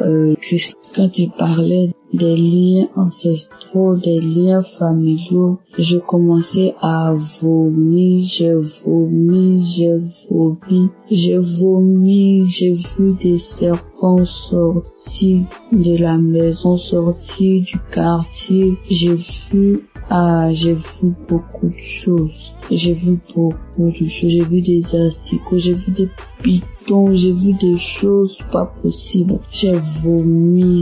Christ. Quand il parlait des liens ancestraux, des liens familiaux, je commençais à vomir, j'ai vu des serpents sortir de la maison, sortir du quartier, j'ai vu beaucoup de choses. J'ai vu des asticots, j'ai vu des pitons, j'ai vu des choses pas possibles. J'ai vomi.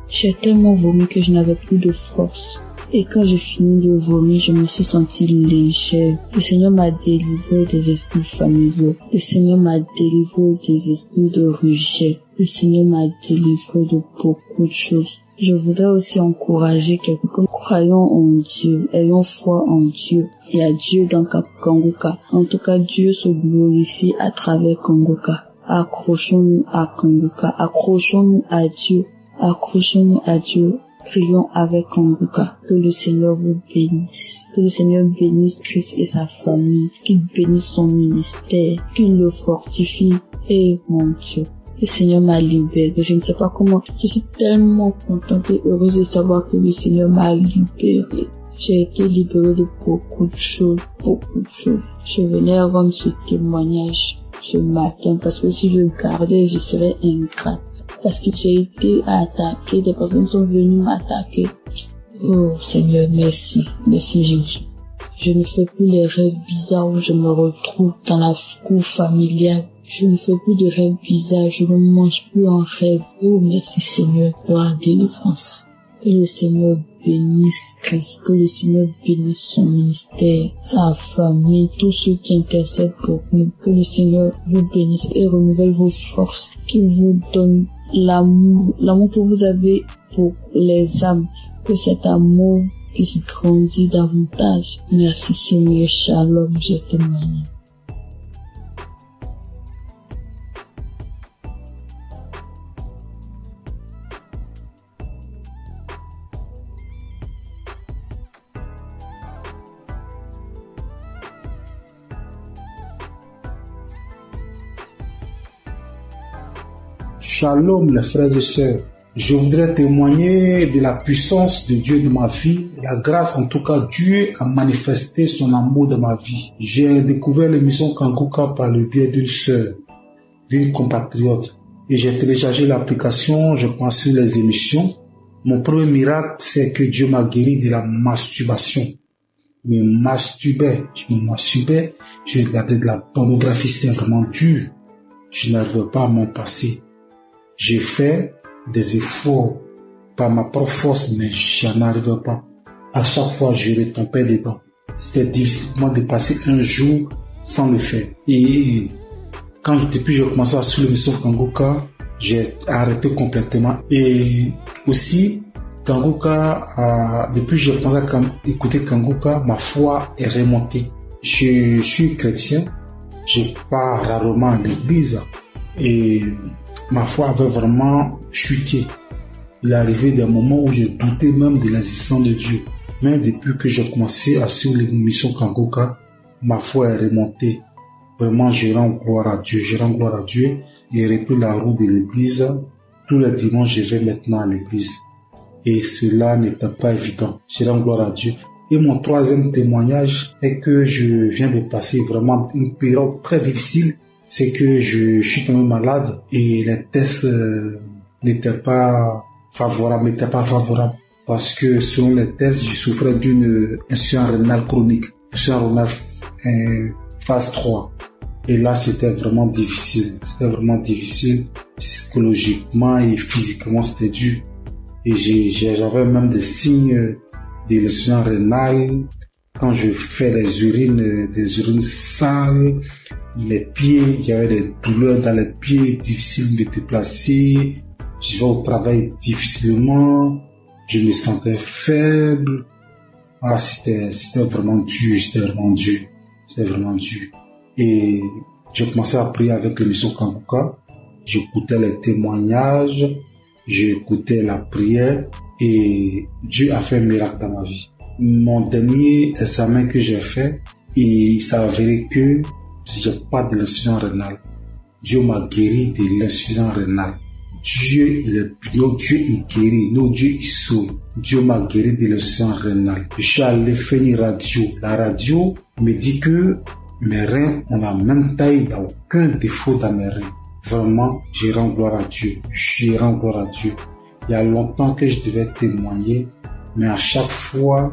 J'ai tellement vomi que je n'avais plus de force. Et quand j'ai fini de vomir, je me suis sentie légère. Le Seigneur m'a délivré des esprits familiaux. Le Seigneur m'a délivré des esprits de rejet. Le Seigneur m'a délivré de beaucoup de choses. Je voudrais aussi encourager quelqu'un. Croyons en Dieu, ayons foi en Dieu. Il y a Dieu dans Kanguka. En tout cas, Dieu se glorifie à travers Kanguka. Accrochons-nous à Kanguka. Accrochons-nous à Dieu. Prions avec Kanguka. Que le Seigneur vous bénisse. Que le Seigneur bénisse Christ et sa famille. Qu'il bénisse son ministère. Qu'il le fortifie. Et mon Dieu, le Seigneur m'a libéré. Je ne sais pas comment. Je suis tellement contente et heureuse de savoir que le Seigneur m'a libéré. J'ai été libérée de beaucoup de choses. Je venais rendre ce témoignage ce matin parce que si je gardais, je serais ingrate. Parce que j'ai été attaquée, des personnes sont venues m'attaquer. Oh Seigneur, merci. Merci Jésus. Je ne fais plus les rêves bizarres où je me retrouve dans la cour familiale. Je ne fais plus de rêves bizarres, je ne mange plus en rêve. Oh merci Seigneur pour la délivrance. Que le Seigneur bénisse Christ, que le Seigneur bénisse son ministère, sa famille, tous ceux qui intercèdent pour nous. Que le Seigneur vous bénisse et renouvelle vos forces, qu'il vous donne l'amour que vous avez pour les âmes, que cet amour puisse grandir davantage. Merci Seigneur, shalom, je témoigne. Shalom les frères et sœurs, je voudrais témoigner de la puissance de Dieu dans ma vie, la grâce en tout cas, Dieu a manifesté son amour dans ma vie. J'ai découvert l'émission Kanguka par le biais d'une sœur, d'une compatriote, et j'ai téléchargé l'application, je pense sur les émissions. Mon premier miracle, c'est que Dieu m'a guéri de la masturbation. Je me masturbais, je regardais de la pornographie, c'était vraiment dur. Je n'arrivais pas à m'en passer. J'ai fait des efforts par ma propre force, mais je n'en arrivais pas. À chaque fois, je retombais dedans. C'était difficile pour moi de passer un jour sans le faire. Et depuis que j'ai commencé à suivre l'émission Kanguka, j'ai arrêté complètement. Et aussi, Kanguka, depuis que j'ai commencé à écouter Kanguka, ma foi est remontée. Je suis chrétien, je pars rarement à l'église et ma foi avait vraiment chuté. Il est arrivé des moments où je doutais même de l'existence de Dieu. Mais depuis que j'ai commencé à suivre l'émission Kanguka, ma foi est remontée. Vraiment, je rends gloire à Dieu. J'ai repris la route de l'église. Tous les dimanches, je vais maintenant à l'église. Et cela n'était pas évident. Je rends gloire à Dieu. Et mon troisième témoignage est que je viens de passer vraiment une période très difficile. C'est que je suis tombé malade et les tests n'étaient pas favorables, parce que selon les tests, je souffrais d'une insuffisance rénale chronique, insuffisance rénale phase 3. Et là, c'était vraiment difficile. Psychologiquement et physiquement, c'était dur. Et j'avais même des signes de l'insuffisance rénale. Quand je fais des urines sales, les pieds, il y avait des douleurs dans les pieds, difficile de me déplacer. Je vais au travail difficilement. Je me sentais faible. C'était vraiment dur. Et j'ai commencé à prier avec l'émission Kanguka. J'écoutais les témoignages, j'écoutais la prière et Dieu a fait un miracle dans ma vie. Mon dernier examen que j'ai fait, il s'est avéré que j'ai pas de l'insuffisance rénale. Dieu m'a guéri de l'insuffisance rénale. Notre Dieu il guérit, notre Dieu il sauve. Dieu m'a guéri de l'insuffisance rénale. Je suis allé faire une radio. La radio me dit que mes reins ont la même taille, il n'y a aucun défaut dans mes reins. Vraiment, je rends gloire à Dieu. Il y a longtemps que je devais témoigner, mais à chaque fois,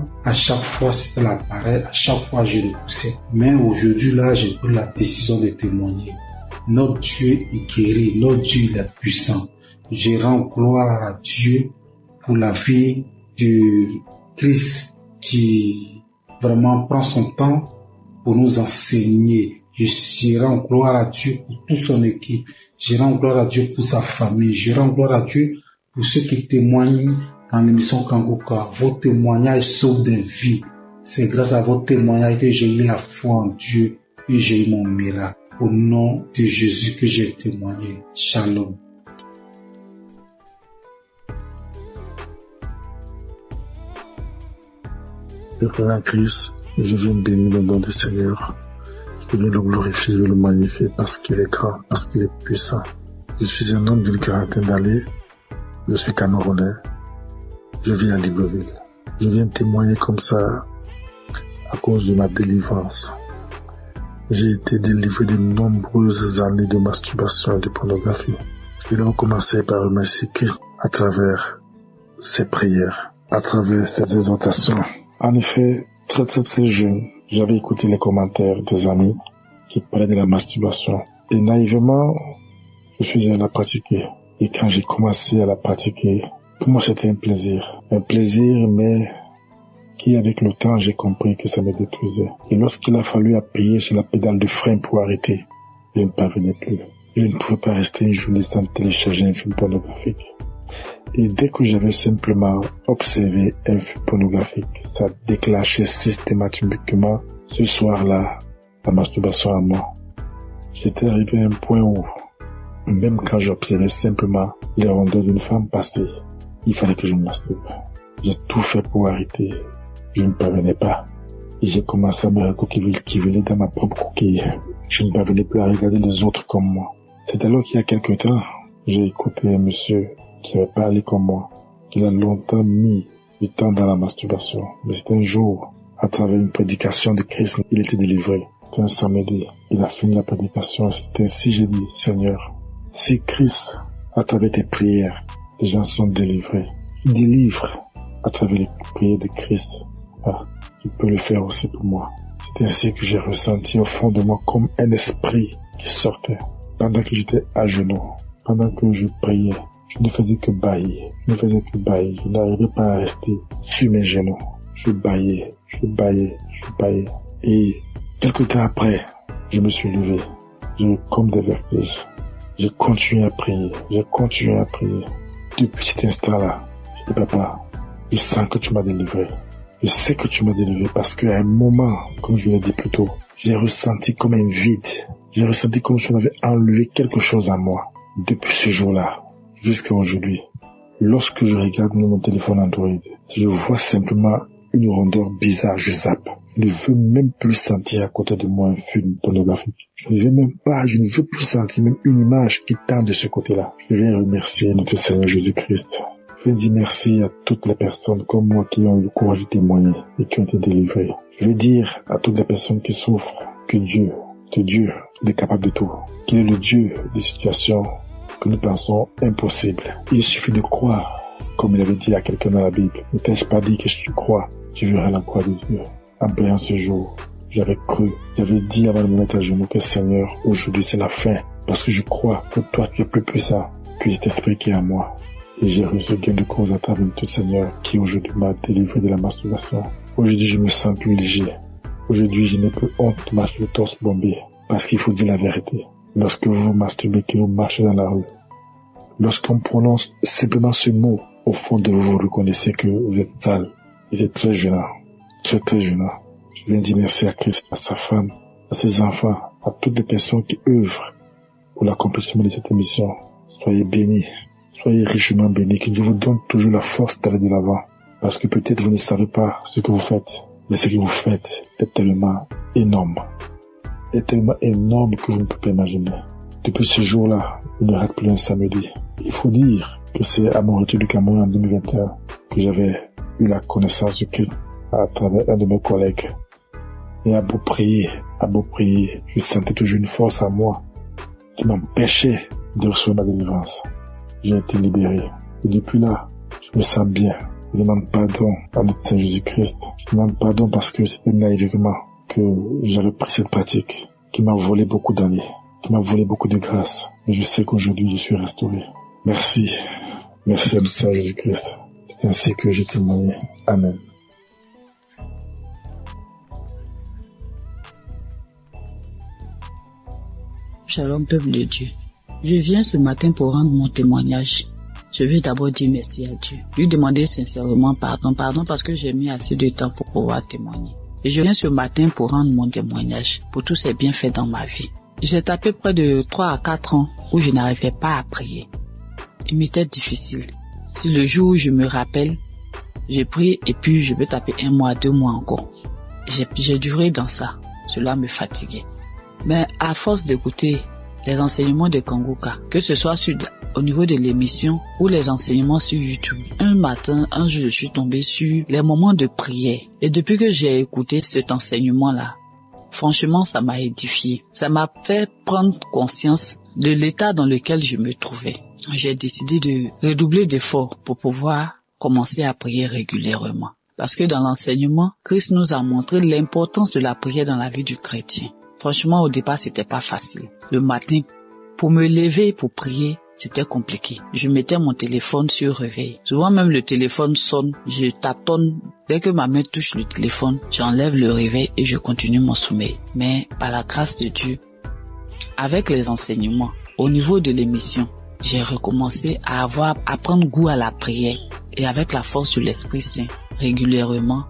c'était l'appareil, à chaque fois, je le poussais. Mais aujourd'hui, là, j'ai pris la décision de témoigner. Notre Dieu est guéri, notre Dieu il est puissant. Je rends gloire à Dieu pour la vie de Christ qui vraiment prend son temps pour nous enseigner. Je rends gloire à Dieu pour toute son équipe. Je rends gloire à Dieu pour sa famille. Je rends gloire à Dieu pour ceux qui témoignent dans l'émission Kanguka. Vos témoignages sauvent des vies. C'est grâce à vos témoignages que j'ai eu la foi en Dieu et j'ai eu mon miracle. Au nom de Jésus que j'ai témoigné. Shalom. Le frère en Christ, je viens bénir le nom du Seigneur. Je viens le glorifier, le magnifier parce qu'il est grand, parce qu'il est puissant. Je suis un homme d'une quarantaine d'années. Je suis Camerounais. Je vis à Libreville. Je viens témoigner comme ça à cause de ma délivrance. J'ai été délivré de nombreuses années de masturbation et de pornographie. Je vais commencer par remercier Christ à travers ses prières, à travers ses exhortations. En effet, très jeune, j'avais écouté les commentaires des amis qui parlaient de la masturbation. Et naïvement, je suis allé la pratiquer. Et quand j'ai commencé à la pratiquer, pour moi c'était un plaisir. Un plaisir, mais qui avec le temps, j'ai compris que ça me détruisait. Et lorsqu'il a fallu appuyer sur la pédale de frein pour arrêter, je ne parvenais plus. Je ne pouvais pas rester une journée sans télécharger un film pornographique. Et dès que j'avais simplement observé un film pornographique, ça déclenchait systématiquement ce soir-là la masturbation à moi. J'étais arrivé à un point où, même quand j'observais simplement les rondeurs d'une femme passer, il fallait que je me masturbe. J'ai tout fait pour arrêter. Je ne parvenais pas. Et j'ai commencé à me recouquiller dans ma propre coquille. Je ne parvenais plus à regarder les autres comme moi. C'est alors qu'il y a quelque temps, j'ai écouté un monsieur qui avait parlé comme moi, qu'il a longtemps mis du temps dans la masturbation. Mais c'est un jour, à travers une prédication de Christ, il était délivré. C'était un samedi. Il a fini la prédication. C'est ainsi j'ai dit, Seigneur, si Christ, à travers tes prières, les gens sont délivrés, il délivre à travers les prières de Christ. Tu peux le faire aussi pour moi. C'est ainsi que j'ai ressenti au fond de moi comme un esprit qui sortait. Pendant que j'étais à genoux, pendant que je priais, je ne faisais que bâiller. Je n'arrivais pas à rester sur mes genoux. Je bâillais. Et quelque temps après, je me suis levé. J'ai eu comme des vertiges. J'ai continué à prier. Depuis cet instant-là, je dis, papa, je sens que tu m'as délivré. Je sais que tu m'as délivré parce qu'à un moment, comme je l'ai dit plus tôt, j'ai ressenti comme un vide. J'ai ressenti comme si on avait enlevé quelque chose à moi. Depuis ce jour-là, jusqu'à aujourd'hui, lorsque je regarde mon téléphone Android, je vois simplement une rondeur bizarre, je zappe. Je ne veux même plus sentir à côté de moi un film pornographique. Je ne veux plus sentir même une image qui tend de ce côté-là. Je viens remercier notre Seigneur Jésus-Christ Je vais dire merci à toutes les personnes comme moi qui ont eu le courage de témoigner et qui ont été délivrées. Je vais dire à toutes les personnes qui souffrent que Dieu, il est capable de tout. Qu'il est le Dieu des situations que nous pensons impossibles. Il suffit de croire, comme il avait dit à quelqu'un dans la Bible. Ne t'ai-je pas dit que si tu crois, tu verras la gloire de Dieu. En priant ce jour, j'avais cru, j'avais dit avant de me mettre à genoux que Seigneur, aujourd'hui c'est la fin. Parce que je crois que toi tu es plus puissant que cet esprit qui est en moi. Et j'ai reçu gain de cause à travers tout Seigneur qui aujourd'hui m'a délivré de la masturbation. Aujourd'hui je me sens plus léger. Aujourd'hui je n'ai plus honte de marcher le torse bombé. Parce qu'il faut dire la vérité. Lorsque vous vous masturbez, que vous marchez dans la rue, lorsqu'on prononce simplement ce mot, au fond de vous, vous reconnaissez que vous êtes sale. Vous êtes très gênant. Très très gênant. Je viens dire merci à Christ, à sa femme, à ses enfants, à toutes les personnes qui œuvrent pour l'accomplissement de cette émission. Soyez bénis. Soyez richement bénis. Que Dieu vous donne toujours la force d'aller de l'avant. Parce que peut-être vous ne savez pas ce que vous faites. Mais ce que vous faites est tellement énorme. Est tellement énorme que vous ne pouvez pas imaginer. Depuis ce jour-là, il ne rate plus un samedi. Il faut dire que c'est à mon retour du Cameroun en 2021 que j'avais eu la connaissance de Christ à travers un de mes collègues. Et à beau prier, je sentais toujours une force en moi qui m'empêchait de recevoir ma délivrance. J'ai été libéré. Et depuis là, je me sens bien. Je demande pardon à notre Seigneur Jésus-Christ. Je demande pardon parce que c'était naïvement que j'avais pris cette pratique qui m'a volé beaucoup d'années, qui m'a volé beaucoup de grâce. Et je sais qu'aujourd'hui je suis restauré. Merci. Merci à notre Seigneur Jésus-Christ. C'est ainsi que j'ai témoigné. Amen. Shalom, peuple de Dieu. Je viens ce matin pour rendre mon témoignage. Je vais d'abord dire merci à Dieu. Lui demander sincèrement pardon parce que j'ai mis assez de temps pour pouvoir témoigner. Et je viens ce matin pour rendre mon témoignage pour tous ces bienfaits dans ma vie. J'ai tapé près de 3 à 4 ans où je n'arrivais pas à prier. Il m'était difficile. Si le jour où je me rappelle, j'ai prié et puis je vais taper 1 mois, 2 mois encore. J'ai duré dans ça. Cela me fatiguait. Mais à force d'écouter les enseignements de Kanguka, que ce soit au niveau de l'émission ou les enseignements sur YouTube, un jour, je suis tombé sur les moments de prière. Et depuis que j'ai écouté cet enseignement-là, franchement, ça m'a édifié. Ça m'a fait prendre conscience de l'état dans lequel je me trouvais. J'ai décidé de redoubler d'efforts pour pouvoir commencer à prier régulièrement. Parce que dans l'enseignement, Christ nous a montré l'importance de la prière dans la vie du chrétien. Franchement, au départ, c'était pas facile. Le matin, pour me lever pour prier, c'était compliqué. Je mettais mon téléphone sur réveil. Souvent même le téléphone sonne, je tâtonne. Dès que ma main touche le téléphone, j'enlève le réveil et je continue mon sommeil. Mais par la grâce de Dieu, avec les enseignements, au niveau de l'émission, j'ai recommencé à prendre goût à la prière. Et avec la force de l'Esprit Saint, régulièrement,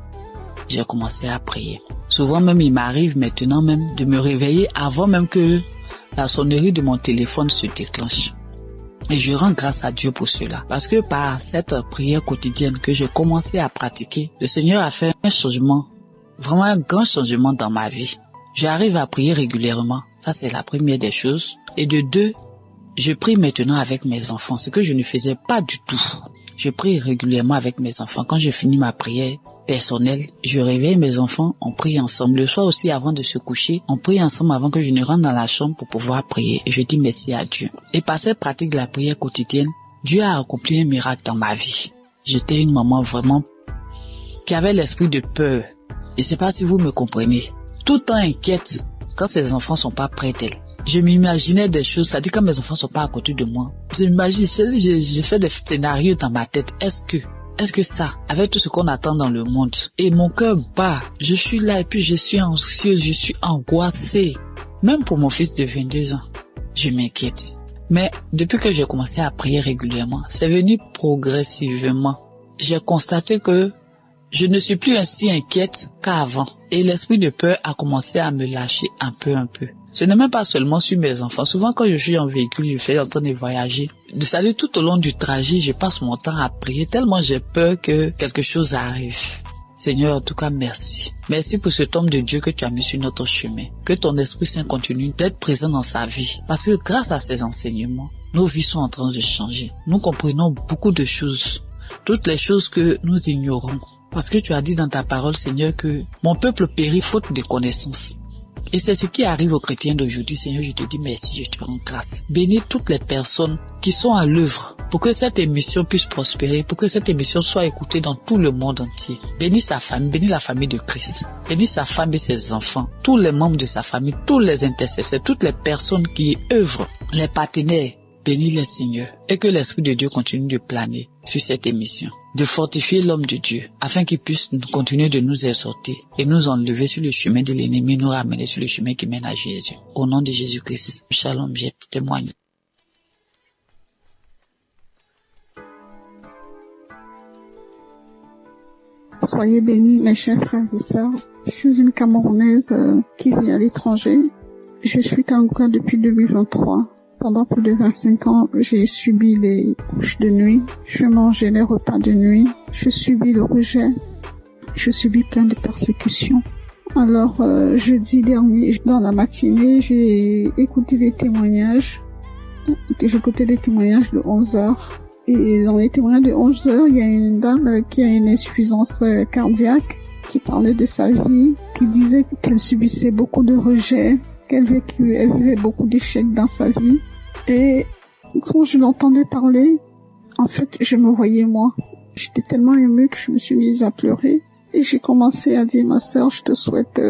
j'ai commencé à prier. Souvent même, il m'arrive maintenant même de me réveiller avant même que la sonnerie de mon téléphone se déclenche. Et je rends grâce à Dieu pour cela. Parce que par cette prière quotidienne que j'ai commencé à pratiquer, le Seigneur a fait un changement, vraiment un grand changement dans ma vie. J'arrive à prier régulièrement. Ça, c'est la première des choses. Et de 2, je prie maintenant avec mes enfants, ce que je ne faisais pas du tout. Je prie régulièrement avec mes enfants. Quand je finis ma prière personnelle, je réveille mes enfants, on prie ensemble. Le soir aussi, avant de se coucher, on prie ensemble avant que je ne rentre dans la chambre pour pouvoir prier. Et je dis merci à Dieu. Et par cette pratique de la prière quotidienne, Dieu a accompli un miracle dans ma vie. J'étais une maman vraiment qui avait l'esprit de peur. Et c'est pas si vous me comprenez. Tout le temps inquiète quand ses enfants sont pas près d'elle. Je m'imaginais des choses, c'est-à-dire quand mes enfants sont pas à côté de moi. J'ai fait des scénarios dans ma tête. Est-ce que ça, avec tout ce qu'on attend dans le monde, et mon cœur bat, je suis là et puis je suis anxieuse, je suis angoissée. Même pour mon fils de 22 ans, je m'inquiète. Mais depuis que j'ai commencé à prier régulièrement, c'est venu progressivement. J'ai constaté que je ne suis plus ainsi inquiète qu'avant. Et l'esprit de peur a commencé à me lâcher un peu. Ce n'est même pas seulement sur mes enfants. Souvent, quand je suis en véhicule, je fais en train de voyager. C'est-à-dire tout au long du trajet, je passe mon temps à prier tellement j'ai peur que quelque chose arrive. Seigneur, en tout cas, merci. Merci pour cet homme de Dieu que tu as mis sur notre chemin. Que ton Esprit Saint continue d'être présent dans sa vie. Parce que grâce à ces enseignements, nos vies sont en train de changer. Nous comprenons beaucoup de choses. toutes les choses que nous ignorons. Parce que tu as dit dans ta parole, Seigneur, que mon peuple périt faute de connaissance. Et c'est ce qui arrive aux chrétiens d'aujourd'hui. Seigneur, je te dis merci, je te rends grâce. Bénis toutes les personnes qui sont à l'œuvre pour que cette émission puisse prospérer, pour que cette émission soit écoutée dans tout le monde entier. Bénis sa famille, bénis la famille de Christ. Bénis sa femme et ses enfants, tous les membres de sa famille, tous les intercesseurs, toutes les personnes qui œuvrent, les partenaires. Bénis-les, Seigneur, et que l'Esprit de Dieu continue de planer sur cette émission, de fortifier l'homme de Dieu, afin qu'il puisse continuer de nous exhorter et nous enlever sur le chemin de l'ennemi, nous ramener sur le chemin qui mène à Jésus. Au nom de Jésus-Christ, shalom, j'ai témoigné. Soyez bénis, mes chers frères et sœurs. Je suis une Camerounaise qui vit à l'étranger. Je suis Kanguka depuis 2023. Pendant plus de 25 ans, j'ai subi les couches de nuit, je mangeais les repas de nuit, je subis le rejet, je subis plein de persécutions. Alors, jeudi dernier, dans la matinée, j'ai écouté des témoignages. J'ai écouté des témoignages de 11h. Et dans les témoignages de 11h, il y a une dame qui a une insuffisance cardiaque, qui parlait de sa vie, qui disait qu'elle subissait beaucoup de rejet, qu'elle vivait beaucoup d'échecs dans sa vie. Et quand je l'entendais parler, en fait, je me voyais moi. J'étais tellement émue que je me suis mise à pleurer. Et j'ai commencé à dire, ma sœur, je te souhaite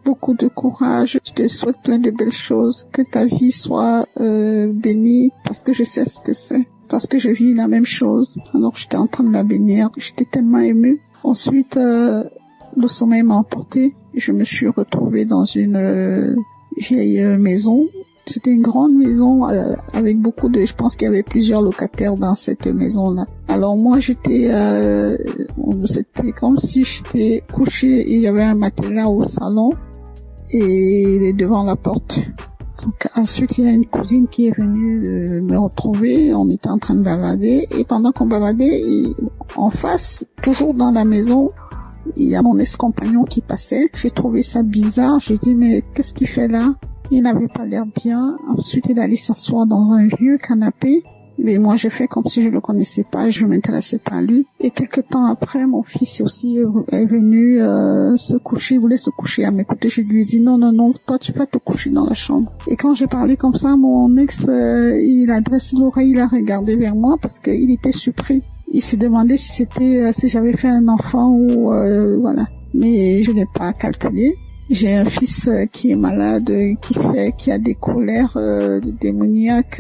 beaucoup de courage, je te souhaite plein de belles choses, que ta vie soit bénie, parce que je sais ce que c'est, parce que je vis la même chose. Alors j'étais en train de la bénir, j'étais tellement émue. Ensuite, le sommeil m'a emporté. Je me suis retrouvée dans une vieille maison. C'était une grande maison avec beaucoup de... Je pense qu'il y avait plusieurs locataires dans cette maison-là. Alors moi, c'était comme si j'étais couchée. Il y avait un matelas au salon et devant la porte. Donc ensuite, il y a une cousine qui est venue me retrouver. On était en train de bavarder. Et pendant qu'on bavardait, en face, toujours dans la maison, il y a mon ex-compagnon qui passait. J'ai trouvé ça bizarre. J'ai dit, mais qu'est-ce qu'il fait là? Il n'avait pas l'air bien. Ensuite, il allait s'asseoir dans un vieux canapé. Mais moi, j'ai fait comme si je le connaissais pas, je m'intéressais pas à lui. Et quelque temps après, mon fils aussi est venu se coucher, il voulait se coucher à mes côtés. Je lui ai dit, non, toi, tu vas te coucher dans la chambre. Et quand j'ai parlé comme ça, mon ex, il a dressé l'oreille, il a regardé vers moi parce qu'il était surpris. Il s'est demandé si j'avais fait un enfant ou voilà. Mais je n'ai pas calculé. J'ai un fils qui est malade, qui a des colères démoniaques,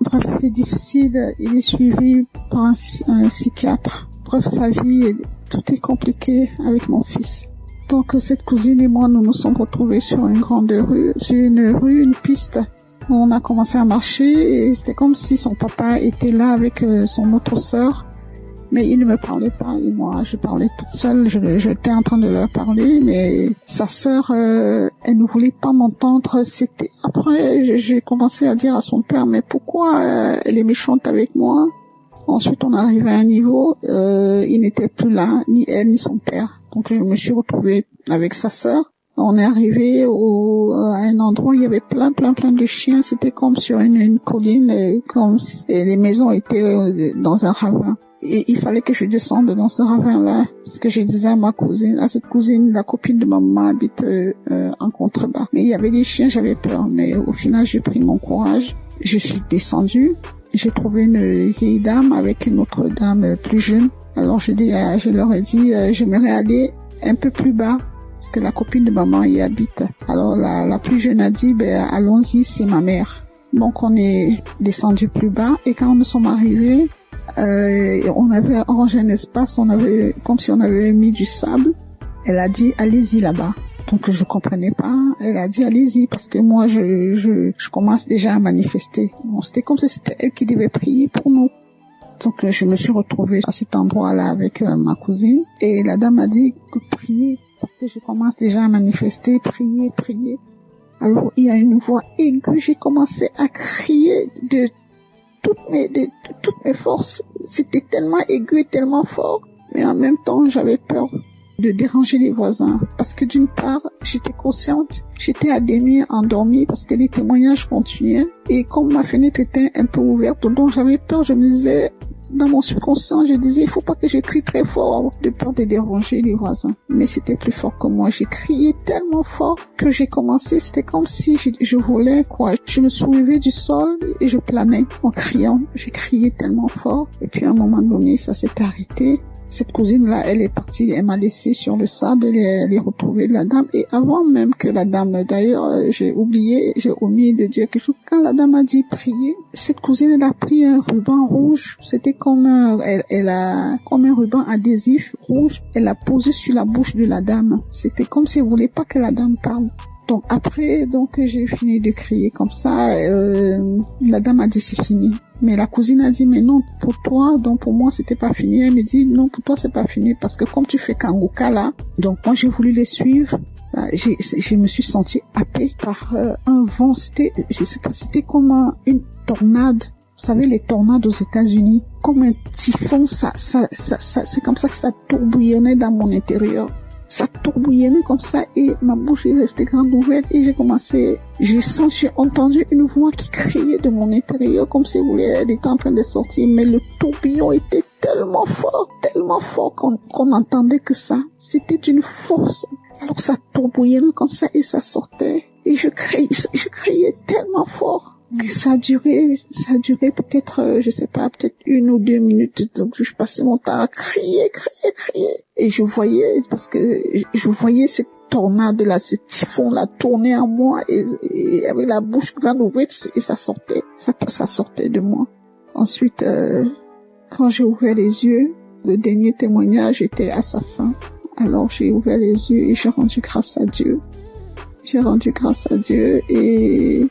bref, c'est difficile. Il est suivi par un psychiatre. Bref, sa vie, tout est compliqué avec mon fils. Donc, cette cousine et moi, nous nous sommes retrouvés sur une grande rue, une piste. On a commencé à marcher et c'était comme si son papa était là avec son autre sœur. Mais il ne me parlait pas et moi je parlais toute seule, j'étais en train de leur parler, mais sa sœur, elle ne voulait pas m'entendre. Après j'ai commencé à dire à son père, mais pourquoi elle est méchante avec moi? Ensuite on est arrivé à un niveau, il n'était plus là, ni elle ni son père. Donc je me suis retrouvée avec sa sœur. On est arrivé à un endroit où il y avait plein de chiens. C'était comme sur une colline, et les maisons étaient dans un ravin. Et il fallait que je descende dans ce ravin-là, parce que je disais à cette cousine, la copine de ma maman habite en contrebas. Mais il y avait des chiens, j'avais peur. Mais au final, j'ai pris mon courage. Je suis descendue. J'ai trouvé une vieille dame avec une autre dame plus jeune. Alors je leur ai dit, j'aimerais aller un peu plus bas, parce que la copine de maman y habite. Alors la plus jeune a dit, allons-y, c'est ma mère. Donc on est descendu plus bas, et quand nous sommes arrivés, on avait arrangé un espace, comme si on avait mis du sable. Elle a dit, allez-y là-bas. Donc je comprenais pas. Elle a dit, allez-y, parce que moi je commence déjà à manifester. Bon, c'était comme si c'était elle qui devait prier pour nous. Donc je me suis retrouvée à cet endroit-là avec ma cousine, et la dame a dit, priez, parce que je commence déjà à manifester, priez. Alors il y a une voix aiguë, j'ai commencé à crier de toutes mes forces. C'était tellement aigu et tellement fort, mais en même temps j'avais peur. de déranger les voisins. Parce que d'une part, j'étais consciente, j'étais à demi endormie parce que les témoignages continuaient. Et comme ma fenêtre était un peu ouverte, donc j'avais peur, je me disais, dans mon subconscient, je disais, il faut pas que je crie très fort de peur de déranger les voisins. Mais c'était plus fort que moi. J'ai crié tellement fort que j'ai commencé, c'était comme si je volais, quoi. Je me soulevais du sol et je planais en criant. J'ai crié tellement fort. Et puis à un moment donné, ça s'est arrêté. Cette cousine-là, elle est partie, elle m'a laissé sur le sable, elle est retrouvée la dame. Et avant même que la dame, d'ailleurs, j'ai omis de dire quelque chose. Quand la dame a dit prier, cette cousine, elle a pris un ruban rouge. C'était comme comme un ruban adhésif rouge. Elle l'a posé sur la bouche de la dame. C'était comme si elle voulait pas que la dame parle. Donc après, j'ai fini de crier comme ça. La dame a dit c'est fini. Mais la cousine a dit mais non pour toi, donc pour moi c'était pas fini. Elle me dit non pour toi c'est pas fini parce que comme tu fais Kanguka là, donc moi j'ai voulu les suivre. Je me suis sentie happée par un vent. C'était comme une tornade. Vous savez, les tornades aux États-Unis, comme un typhon, c'est comme ça que ça tourbillonnait dans mon intérieur. Ça tourbillonnait comme ça et ma bouche est restée grande ouverte et j'ai entendu une voix qui criait de mon intérieur comme si elle était en train de sortir, mais le tourbillon était tellement fort qu'on entendait que ça. C'était d'une force. Alors ça tourbillonnait comme ça et ça sortait et je criais tellement fort. Ça a duré peut-être, je sais pas, peut-être 1 ou 2 minutes. Donc, je passais mon temps à crier. Et je voyais cette tornade-là, ce typhon-là tourner en moi et avec la bouche grande ouverte et ça sortait de moi. Ensuite, quand j'ai ouvert les yeux, le dernier témoignage était à sa fin. Alors, j'ai ouvert les yeux et j'ai rendu grâce à Dieu. Et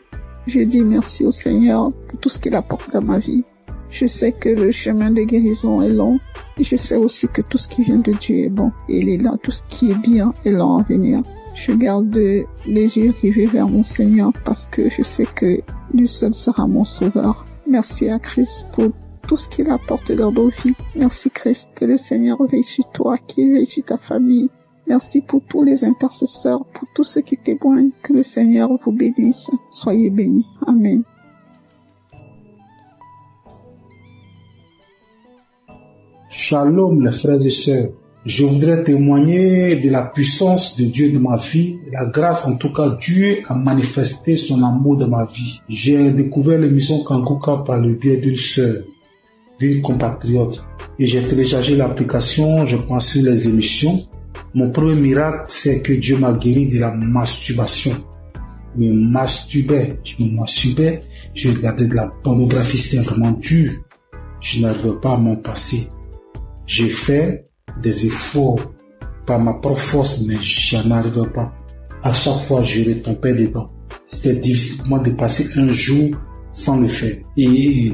je dis merci au Seigneur pour tout ce qu'il apporte dans ma vie. Je sais que le chemin de guérison est long. Et je sais aussi que tout ce qui vient de Dieu est bon. Et il est là, tout ce qui est bien est long à venir. Je garde les yeux rivés vers mon Seigneur parce que je sais que lui seul sera mon sauveur. Merci à Christ pour tout ce qu'il apporte dans nos vies. Merci Christ, que le Seigneur veille sur toi, qu'il veille sur ta famille. Merci pour tous les intercesseurs, pour tous ceux qui témoignent. Que le Seigneur vous bénisse. Soyez bénis. Amen. Shalom les frères et sœurs. Je voudrais témoigner de la puissance de Dieu dans ma vie, la grâce en tout cas Dieu a manifesté son amour dans ma vie. J'ai découvert l'émission Kanguka par le biais d'une sœur, d'une compatriote, et j'ai téléchargé l'application, je pensais les émissions. Mon premier miracle, c'est que Dieu m'a guéri de la masturbation. Je me masturbais, je regardais de la pornographie, c'est vraiment dur. Je n'arrivais pas à m'en passer. J'ai fait des efforts par ma propre force, mais je n'arrivais pas. À chaque fois, je retombais dedans. C'était difficile pour moi de passer un jour sans le faire. Et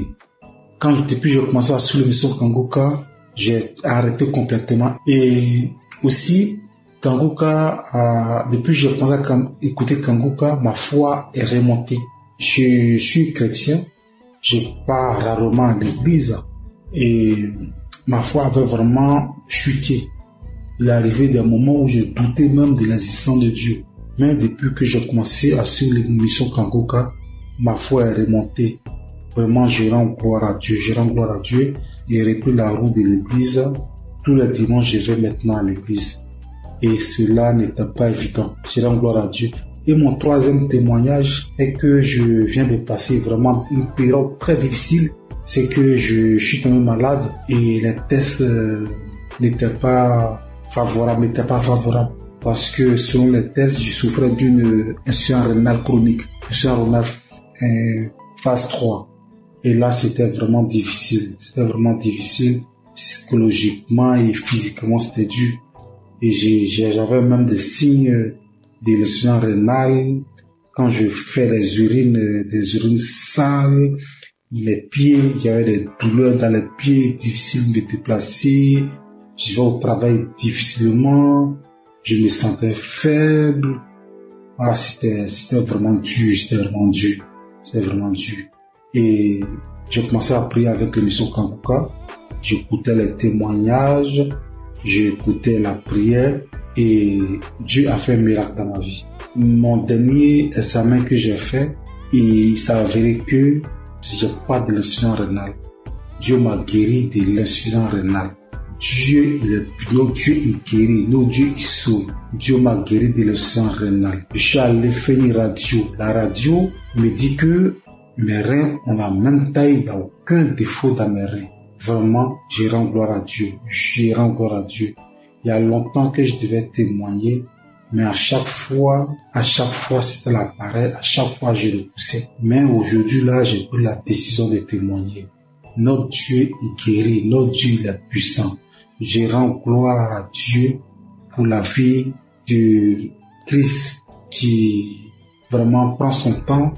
depuis que j'ai commencé à suivre l'émission Kanguka, j'ai arrêté complètement. Et aussi, Kanguka, depuis que j'ai commencé à écouter Kanguka, ma foi est remontée. Je suis chrétien, je pars rarement à l'église et ma foi avait vraiment chuté. Il est arrivé des moments où je doutais même de l'existence de Dieu. Mais depuis que j'ai commencé à suivre l'émission Kanguka, ma foi est remontée. Vraiment, je rends gloire à Dieu. Et repris la route de l'église. Tous les dimanches, je vais maintenant à l'église. Et cela n'était pas évident. Je rends gloire à Dieu. Et mon troisième témoignage est que je viens de passer vraiment une période très difficile. C'est que je suis tombé malade et les tests n'étaient pas favorables. Parce que selon les tests, je souffrais d'une insuffisance rénale chronique. Insuffisance rénale phase 3. Et là, c'était vraiment difficile. Psychologiquement et physiquement, c'était dur. Et j'avais même des signes de l'insuffisance rénale. Quand je fais des urines sales, les pieds, il y avait des douleurs dans les pieds, difficile de me déplacer. Je vais au travail difficilement. Je me sentais faible. C'était vraiment dur. Et j'ai commencé à prier avec l'émission Kanguka. J'écoutais les témoignages. j'ai écouté la prière et Dieu a fait un miracle dans ma vie. Mon dernier examen que j'ai fait, il s'est avéré que j'ai pas de l'insuffisance rénale. Dieu m'a guéri de l'insuffisance rénale. Notre Dieu il guérit, notre Dieu il sauve. Dieu m'a guéri de l'insuffisance rénale. Je suis allé faire une radio. La radio me dit que mes reins ont la même taille, il n'y a aucun défaut dans mes reins. Vraiment, je rends gloire à Dieu. Je rends gloire à Dieu. Il y a longtemps que je devais témoigner, mais à chaque fois, c'était l'appareil, à chaque fois, je repoussais. Mais aujourd'hui, là, j'ai pris la décision de témoigner. Notre Dieu, il guérit. Notre Dieu, il est puissant. Je rends gloire à Dieu pour la vie de Christ qui vraiment prend son temps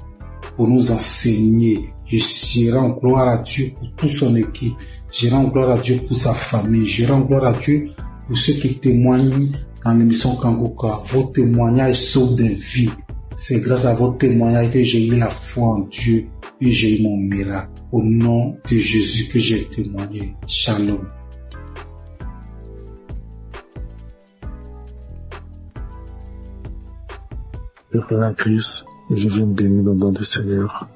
pour nous enseigner. Je rends gloire à Dieu pour toute son équipe. Je rends gloire à Dieu pour sa famille. Je rends gloire à Dieu pour ceux qui témoignent dans l'émission Kanguka. Vos témoignages sauvent des vies. C'est grâce à vos témoignages que j'ai eu la foi en Dieu et j'ai eu mon miracle. Au nom de Jésus que j'ai témoigné. Shalom. Père Christ, je viens bénir le nom du Seigneur.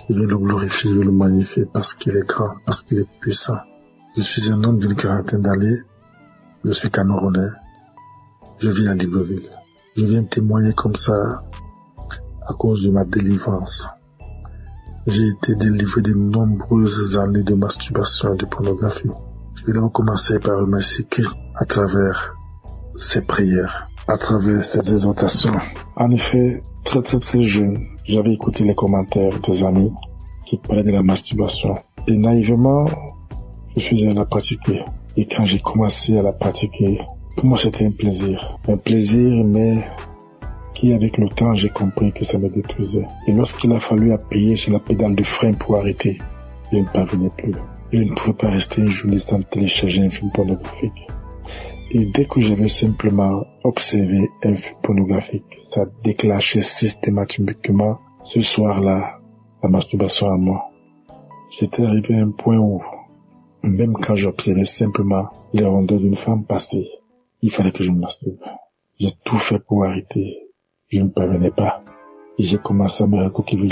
Je viens le glorifier, je le magnifier parce qu'il est grand, parce qu'il est puissant. Je suis un homme d'une quarantaine d'années. Je suis Camerounais. Je vis à Libreville. Je viens témoigner comme ça à cause de ma délivrance. J'ai été délivré de nombreuses années de masturbation et de pornographie. Je vais d'abord commencer par remercier Christ à travers ses prières, à travers ses exhortations. En effet, très jeune, j'avais écouté les commentaires des amis qui parlaient de la masturbation. Et naïvement, je faisais la pratiquer. Et quand j'ai commencé à la pratiquer, pour moi c'était un plaisir. Un plaisir, mais qui avec le temps, j'ai compris que ça me détruisait. Et lorsqu'il a fallu appuyer sur la pédale de frein pour arrêter, je ne parvenais plus. Je ne pouvais pas rester une journée sans télécharger un film pornographique. Et dès que j'avais simplement observé un film pornographique, ça déclenchait systématiquement ce soir-là la masturbation à moi. J'étais arrivé à un point où, même quand j'observais simplement les rondeurs d'une femme passer, il fallait que je me masturbe. J'ai tout fait pour arrêter. Je ne parvenais pas. Et j'ai commencé à me recoquiller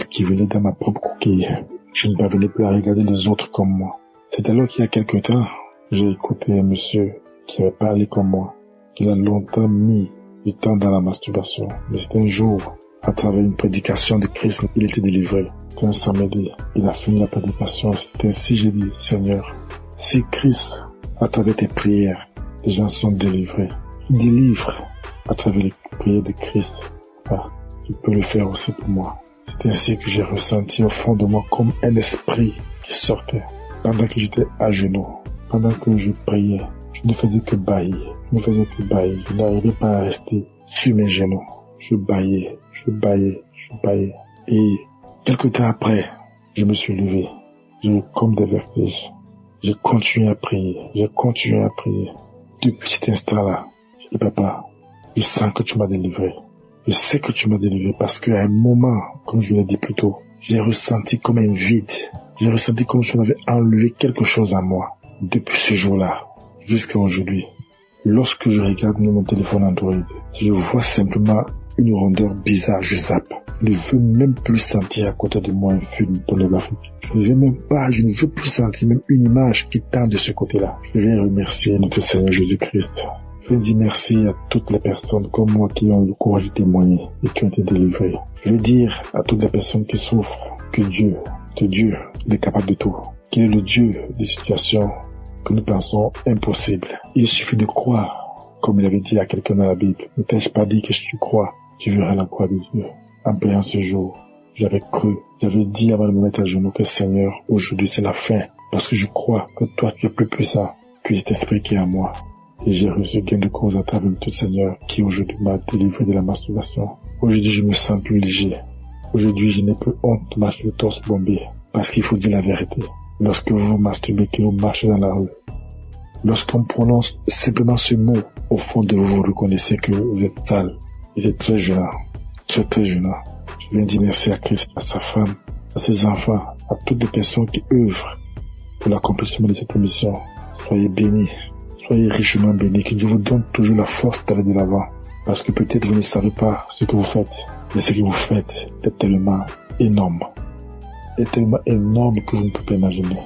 dans ma propre coquille. Je ne parvenais plus à regarder les autres comme moi. C'est alors qu'il y a quelque temps, j'ai écouté un monsieur qui avait parlé comme moi, qu'il a longtemps mis du temps dans la masturbation. Mais c'était un jour, à travers une prédication de Christ, il était délivré. C'était un samedi. Il a fini la prédication. C'était ainsi, j'ai dit, Seigneur, si Christ, à travers tes prières, les gens sont délivrés, délivre à travers les prières de Christ. Tu peux le faire aussi pour moi. C'est ainsi que j'ai ressenti au fond de moi comme un esprit qui sortait. Pendant que j'étais à genoux, pendant que je priais, je ne faisais que bâillir. Je n'arrivais pas à rester sur mes genoux. Je bâillais. Et quelque temps après, je me suis levé. J'ai eu comme des vertiges. J'ai continué à prier. Depuis cet instant-là, j'ai dit, Papa, je sens que tu m'as délivré. Je sais que tu m'as délivré parce qu'à un moment, comme je l'ai dit plus tôt, j'ai ressenti comme un vide. J'ai ressenti comme si on avait enlevé quelque chose à moi. Depuis ce jour-là, jusqu'à aujourd'hui, lorsque je regarde mon téléphone Android, je vois simplement une rondeur bizarre, je zappe. Je ne veux même plus sentir à côté de moi un film pornographique. Je ne veux plus sentir même une image qui tend de ce côté-là. Je vais remercier notre Seigneur Jésus-Christ. Je vais dire merci à toutes les personnes comme moi qui ont eu le courage de témoigner et qui ont été délivrées. Je vais dire à toutes les personnes qui souffrent que Dieu, il est capable de tout. Qu'il est le Dieu des situations que nous pensons impossibles. Il suffit de croire, comme il avait dit à quelqu'un dans la Bible. Ne t'ai-je pas dit que si tu crois, tu verras la gloire de Dieu. En priant ce jour, j'avais cru, j'avais dit avant de me mettre à genoux que Seigneur, aujourd'hui c'est la fin, parce que je crois que toi tu es plus puissant que cet esprit qui est en moi. Et j'ai reçu gain de cause à travers tout Seigneur qui aujourd'hui m'a délivré de la masturbation. Aujourd'hui je me sens plus léger. Aujourd'hui je n'ai plus honte de marcher le torse bombé, parce qu'il faut dire la vérité. Lorsque vous vous masturbez, que vous marchez dans la rue, lorsqu'on prononce simplement ce mot, au fond de vous, vous reconnaissez que vous êtes sale. Vous êtes très gênant. Très gênant. Je viens dire merci à Christ, à sa femme, à ses enfants, à toutes les personnes qui œuvrent pour l'accomplissement de cette émission. Soyez bénis, Soyez richement bénis, que Dieu vous donne toujours la force d'aller de l'avant. Parce que peut-être vous ne savez pas ce que vous faites, mais ce que vous faites est tellement énorme. Est tellement énorme que vous ne pouvez pas imaginer.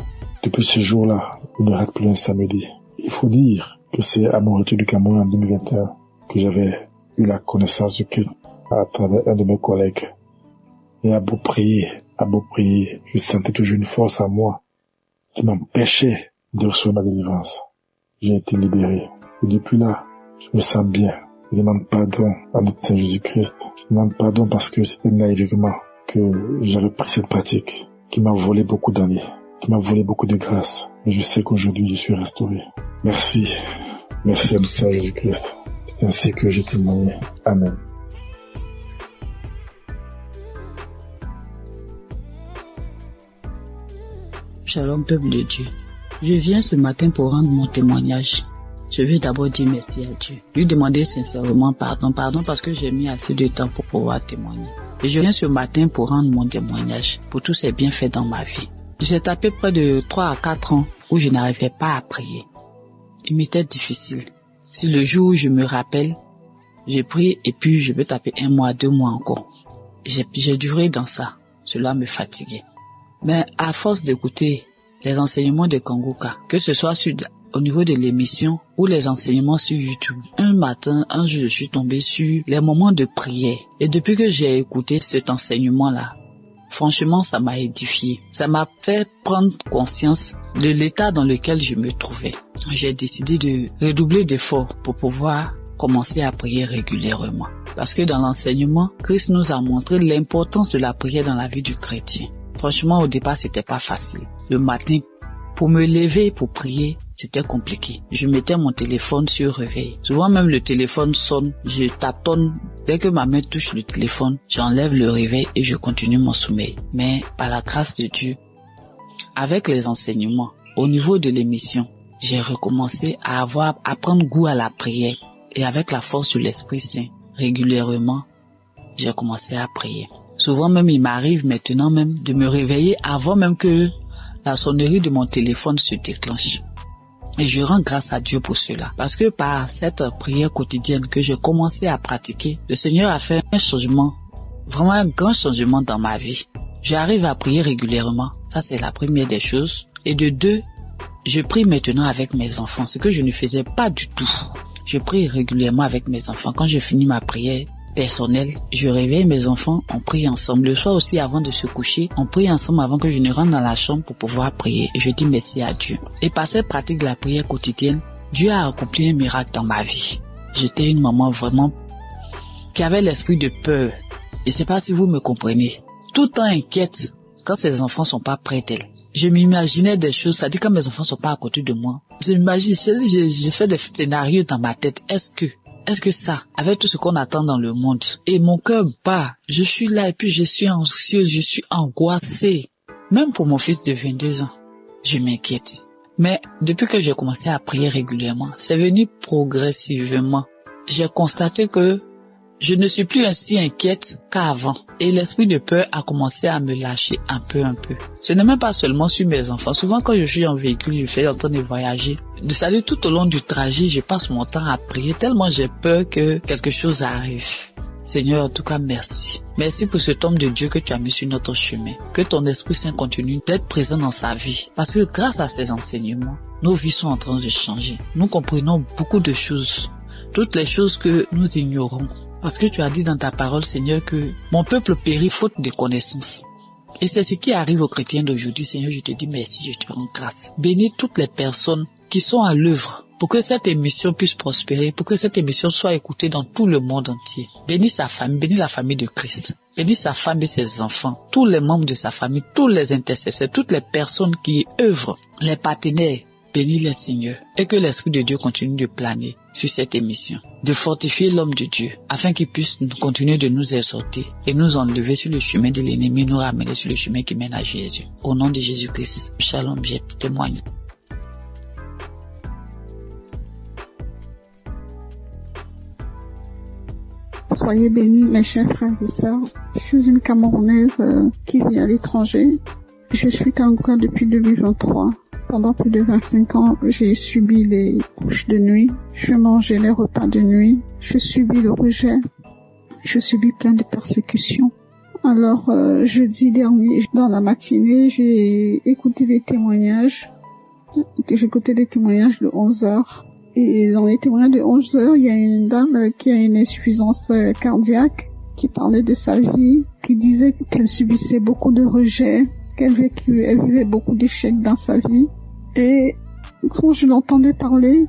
Depuis ce jour-là, il ne rate plus un samedi. Il faut dire que c'est à mon retour du Cameroun en 2021 que j'avais eu la connaissance de Christ à travers un de mes collègues. Et à beau prier, je sentais toujours une force en moi qui m'empêchait de recevoir ma délivrance. J'ai été libéré. Et depuis là, je me sens bien. Je demande pardon à notre Seigneur Jésus-Christ. Je demande pardon parce que c'était naïvement que j'avais pris cette pratique qui m'a volé beaucoup d'années, qui m'a volé beaucoup de grâce. Mais je sais qu'aujourd'hui, je suis restauré. Merci. Merci à notre Seigneur Jésus-Christ. C'est ainsi que j'ai témoigné. Amen. Shalom, peuple de Dieu. Je viens ce matin pour rendre mon témoignage. Je veux d'abord dire merci à Dieu. Lui demander sincèrement pardon parce que j'ai mis assez de temps pour pouvoir témoigner. Et je viens ce matin pour rendre mon témoignage pour tous ces bienfaits dans ma vie. J'ai tapé près de 3 à 4 ans où je n'arrivais pas à prier. Il m'était difficile. Si le jour où je me rappelle, j'ai prié et puis je peux taper 1 mois, 2 mois encore. J'ai duré dans ça. Cela me fatiguait. Mais à force d'écouter les enseignements de Kanguka, que ce soit au niveau de l'émission ou les enseignements sur YouTube, un jour, je suis tombé sur les moments de prière. Et depuis que j'ai écouté cet enseignement-là, franchement, ça m'a édifié. Ça m'a fait prendre conscience de l'état dans lequel je me trouvais. J'ai décidé de redoubler d'efforts pour pouvoir commencer à prier régulièrement. Parce que dans l'enseignement, Christ nous a montré l'importance de la prière dans la vie du chrétien. Franchement, au départ, c'était pas facile. Le matin, pour me lever pour prier, c'était compliqué. Je mettais mon téléphone sur réveil. Souvent même le téléphone sonne, je taponne. Dès que ma main touche le téléphone, j'enlève le réveil et je continue mon sommeil. Mais par la grâce de Dieu, avec les enseignements, au niveau de l'émission, j'ai recommencé à prendre goût à la prière. Et avec la force de l'Esprit Saint, régulièrement, j'ai commencé à prier. Souvent même, il m'arrive maintenant même de me réveiller avant même que la sonnerie de mon téléphone se déclenche. Et je rends grâce à Dieu pour cela. Parce que par cette prière quotidienne que j'ai commencé à pratiquer, le Seigneur a fait un changement, vraiment un grand changement dans ma vie. J'arrive à prier régulièrement. Ça, c'est la première des choses. Et de 2, je prie maintenant avec mes enfants, ce que je ne faisais pas du tout. Je prie régulièrement avec mes enfants. Quand je finis ma prière personnelle, je réveille mes enfants, on prie ensemble. Le soir aussi, avant de se coucher, on prie ensemble avant que je ne rentre dans la chambre pour pouvoir prier. Et je dis merci à Dieu. Et par cette pratique de la prière quotidienne, Dieu a accompli un miracle dans ma vie. J'étais une maman vraiment qui avait l'esprit de peur. Et c'est pas si vous me comprenez. Tout le temps inquiète quand ses enfants sont pas près d'elle. Je m'imaginais des choses, ça dit quand mes enfants sont pas à côté de moi. Je m'imagine, j'ai fait des scénarios dans ma tête. Est-ce que ça, avec tout ce qu'on attend dans le monde, et mon cœur bat, je suis là et puis je suis anxieuse, je suis angoissée. Même pour mon fils de 22 ans, je m'inquiète. Mais depuis que j'ai commencé à prier régulièrement, c'est venu progressivement. J'ai constaté que je ne suis plus ainsi inquiète qu'avant. Et l'esprit de peur a commencé à me lâcher un peu. Ce n'est même pas seulement sur mes enfants. Souvent quand je suis en véhicule, je fais en train de voyager. C'est-à-dire tout au long du trajet, je passe mon temps à prier tellement j'ai peur que quelque chose arrive. Seigneur, en tout cas, merci. Merci pour cet homme de Dieu que tu as mis sur notre chemin. Que ton Esprit Saint continue d'être présent dans sa vie. Parce que grâce à ces enseignements, nos vies sont en train de changer. Nous comprenons beaucoup de choses. Toutes les choses que nous ignorons. Parce que tu as dit dans ta parole, Seigneur, que mon peuple périt faute de connaissance. Et c'est ce qui arrive aux chrétiens d'aujourd'hui. Seigneur, je te dis merci, je te rends grâce. Bénis toutes les personnes qui sont à l'œuvre pour que cette émission puisse prospérer, pour que cette émission soit écoutée dans tout le monde entier. Bénis sa famille, bénis la famille de Christ. Bénis sa femme et ses enfants, tous les membres de sa famille, tous les intercesseurs, toutes les personnes qui œuvrent, les partenaires. Bénis les Seigneur et que l'Esprit de Dieu continue de planer sur cette émission, de fortifier l'homme de Dieu afin qu'il puisse continuer de nous exhorter et nous enlever sur le chemin de l'ennemi, nous ramener sur le chemin qui mène à Jésus. Au nom de Jésus-Christ, shalom, je témoigne. Soyez bénis, mes chers frères et sœurs. Je suis une Camerounaise qui vit à l'étranger. Je suis Kanguka depuis 2023. Pendant plus de 25 ans, j'ai subi les couches de nuit. Je mangeais les repas de nuit. Je subis le rejet. Je subis plein de persécutions. Alors, jeudi dernier, dans la matinée, j'ai écouté des témoignages. J'ai écouté des témoignages de 11 heures. Et dans les témoignages de 11 heures, il y a une dame qui a une insuffisance cardiaque, qui parlait de sa vie, qui disait qu'elle subissait beaucoup de rejets, qu'elle vivait beaucoup d'échecs dans sa vie. Et quand je l'entendais parler,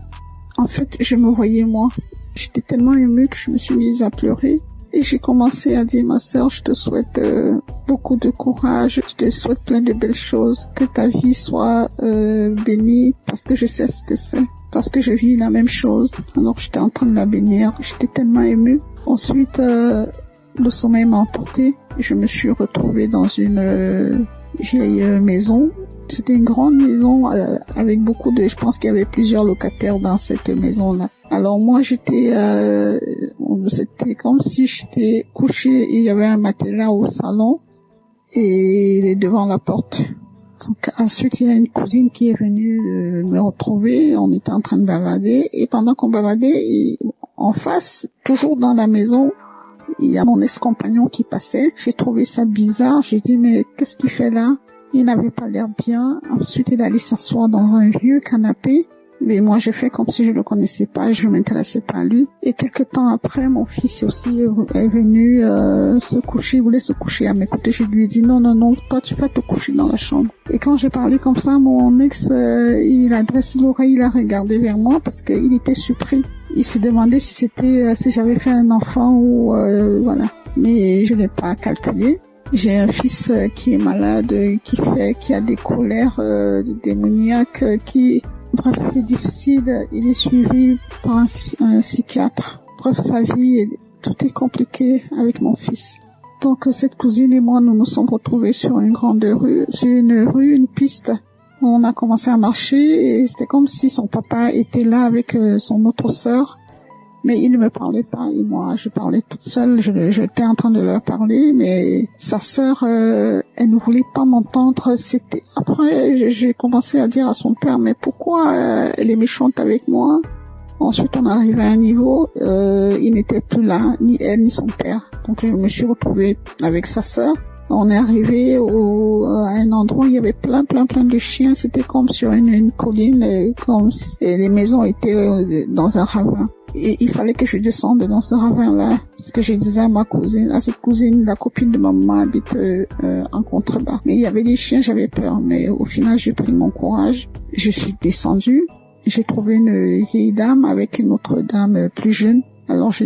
en fait, je me voyais moi. J'étais tellement émue que je me suis mise à pleurer. Et j'ai commencé à dire, ma sœur, je te souhaite beaucoup de courage, je te souhaite plein de belles choses, que ta vie soit bénie, parce que je sais ce que c'est, parce que je vis la même chose. Alors j'étais en train de la bénir, j'étais tellement émue. Ensuite, le sommeil m'a emporté, je me suis retrouvée dans une vieille maison. C'était une grande maison avec beaucoup de... Je pense qu'il y avait plusieurs locataires dans cette maison-là. Alors moi, c'était comme si j'étais couchée. Il y avait un matelas au salon et devant la porte. Donc ensuite, il y a une cousine qui est venue me retrouver. On était en train de bavarder. Et pendant qu'on bavardait, en face, toujours dans la maison, il y a mon ex-compagnon qui passait. J'ai trouvé ça bizarre. J'ai dit, mais qu'est-ce qu'il fait là? Il n'avait pas l'air bien. Ensuite, il allait s'asseoir dans un vieux canapé. Mais moi, j'ai fait comme si je le connaissais pas, je m'intéressais pas à lui. Et quelque temps après, mon fils aussi est venu se coucher, il voulait se coucher à mes côtés. Je lui ai dit, non, toi, tu vas te coucher dans la chambre. Et quand j'ai parlé comme ça, mon ex, il a dressé l'oreille, il a regardé vers moi parce qu'il était surpris. Il s'est demandé si j'avais fait un enfant ou voilà. Mais je n'ai pas calculé. J'ai un fils qui est malade, qui a des colères démoniaques, bref, c'est difficile. Il est suivi par un psychiatre. Bref, sa vie, tout est compliqué avec mon fils. Donc, cette cousine et moi, nous nous sommes retrouvés sur une grande rue, une piste. On a commencé à marcher et c'était comme si son papa était là avec son autre sœur. Mais il ne me parlait pas et moi je parlais toute seule, j'étais en train de leur parler, mais sa sœur, elle ne voulait pas m'entendre. Après j'ai commencé à dire à son père, mais pourquoi elle est méchante avec moi? Ensuite on arrivait à un niveau, il n'était plus là, ni elle ni son père. Donc je me suis retrouvée avec sa sœur. On est arrivé à un endroit où il y avait plein de chiens. C'était comme sur une colline, et les maisons étaient dans un ravin. Et il fallait que je descende dans ce ravin-là, parce que je disais à cette cousine, la copine de maman habite en contrebas. Mais il y avait des chiens, j'avais peur. Mais au final, j'ai pris mon courage. Je suis descendue. J'ai trouvé une vieille dame avec une autre dame plus jeune. Alors je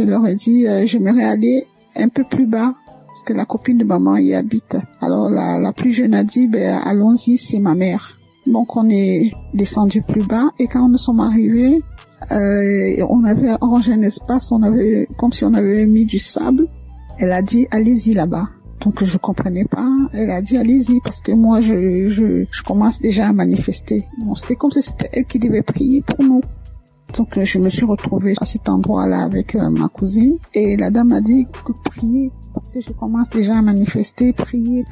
leur ai dit, j'aimerais aller un peu plus bas, parce que la copine de maman y habite. Alors la plus jeune a dit, allons-y, c'est ma mère. Donc on est descendu plus bas et quand nous sommes arrivés, on avait arrangé un espace, comme si on avait mis du sable. Elle a dit, allez-y là-bas. Donc je comprenais pas. Elle a dit, allez-y, parce que moi je commence déjà à manifester. Bon, c'était comme si c'était elle qui devait prier pour nous. Donc je me suis retrouvée à cet endroit-là avec ma cousine et la dame a dit que prier, parce que je commence déjà à manifester, prier.